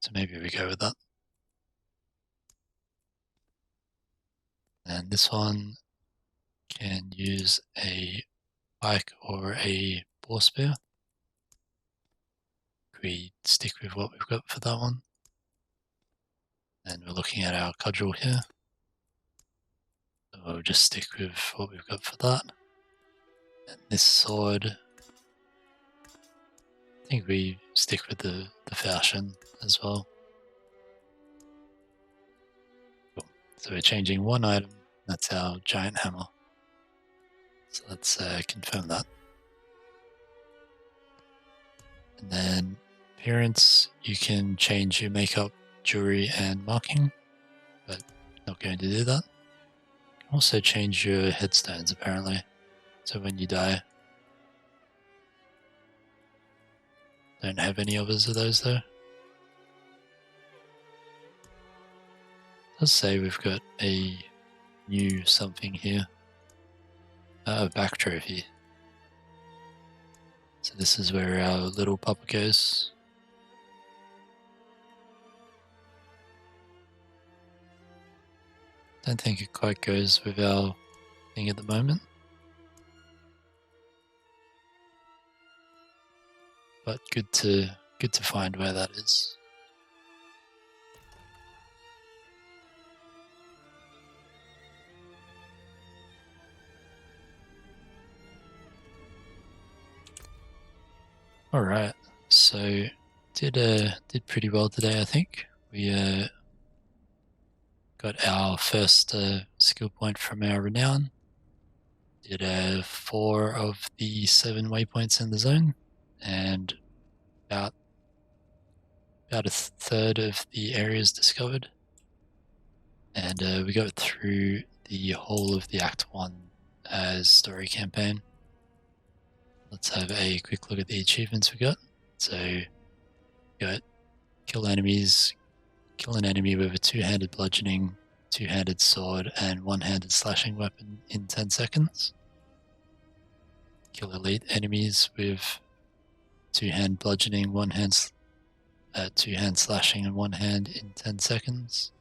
so maybe we go with that. And this one can use a pike or a boar spear. We stick with what we've got for that one. And we're looking at our cudgel here. So we'll just stick with what we've got for that. And this sword, I think we stick with the falchion as well. Cool. So we're changing one item, that's our giant hammer. So let's confirm that. And then appearance, you can change your makeup, jewelry and marking, but not going to do that. You can also change your headstones apparently, so when you die. Don't have any others of those though. Let's say we've got a new something here. A back trophy. So this is where our little pupper goes. Don't think it quite goes with our thing at the moment. But good to find where that is. All right, so did pretty well today, I think. We got our first skill point from our renown. Did 4 of the 7 waypoints in the zone, and about a third of the areas discovered. And we go through the whole of the Act 1 story campaign. Let's have a quick look at the achievements we got. So, we got kill enemies, kill an enemy with a two-handed bludgeoning, two-handed sword, and one-handed slashing weapon in 10 seconds. Kill elite enemies with two-hand bludgeoning, two-hand slashing, and one hand in 10 seconds.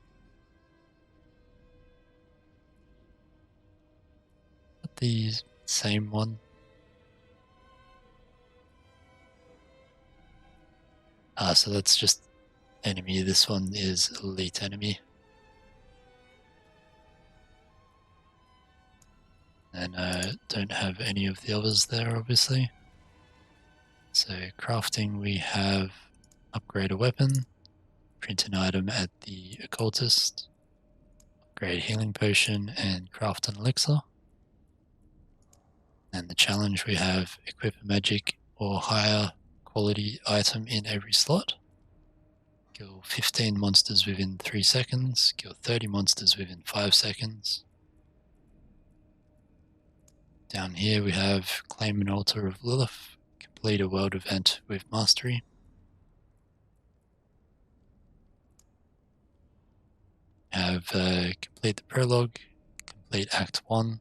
The same one. So that's just enemy. This one is elite enemy. And don't have any of the others there, obviously. So crafting, we have upgrade a weapon, print an item at the occultist, upgrade healing potion, and craft an elixir. And the challenge, we have equip a magic or higher quality item in every slot. Kill 15 monsters within 3 seconds. Kill 30 monsters within 5 seconds. Down here we have claim an altar of Lilith. Complete a world event with mastery. Have complete the prologue, complete Act 1.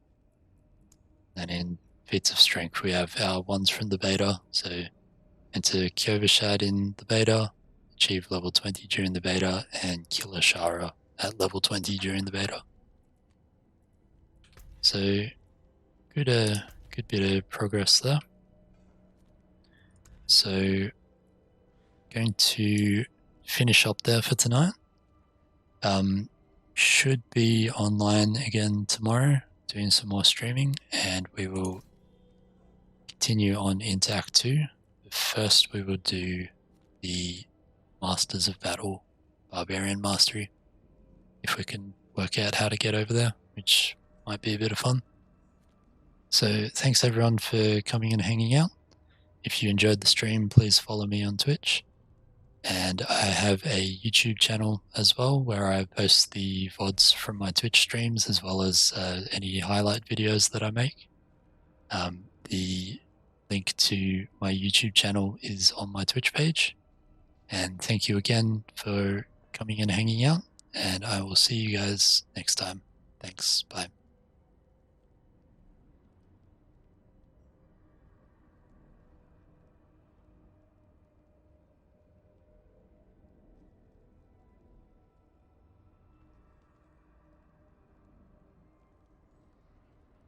And in feats of strength we have our ones from the beta. So enter Kjovashad in the beta, achieve level 20 during the beta, and kill Ashara at level 20 during the beta. So good bit of progress there. So going to finish up there for tonight. Should be online again tomorrow, doing some more streaming, and we will continue on into Act 2. First we will do the Masters of Battle, Barbarian Mastery, if we can work out how to get over there, which might be a bit of fun. So thanks everyone for coming and hanging out. If you enjoyed the stream, please follow me on Twitch. And I have a YouTube channel as well where I post the VODs from my Twitch streams as well as any highlight videos that I make. The link to my YouTube channel is on my Twitch page. And thank you again for coming and hanging out. And I will see you guys next time. Thanks. Bye.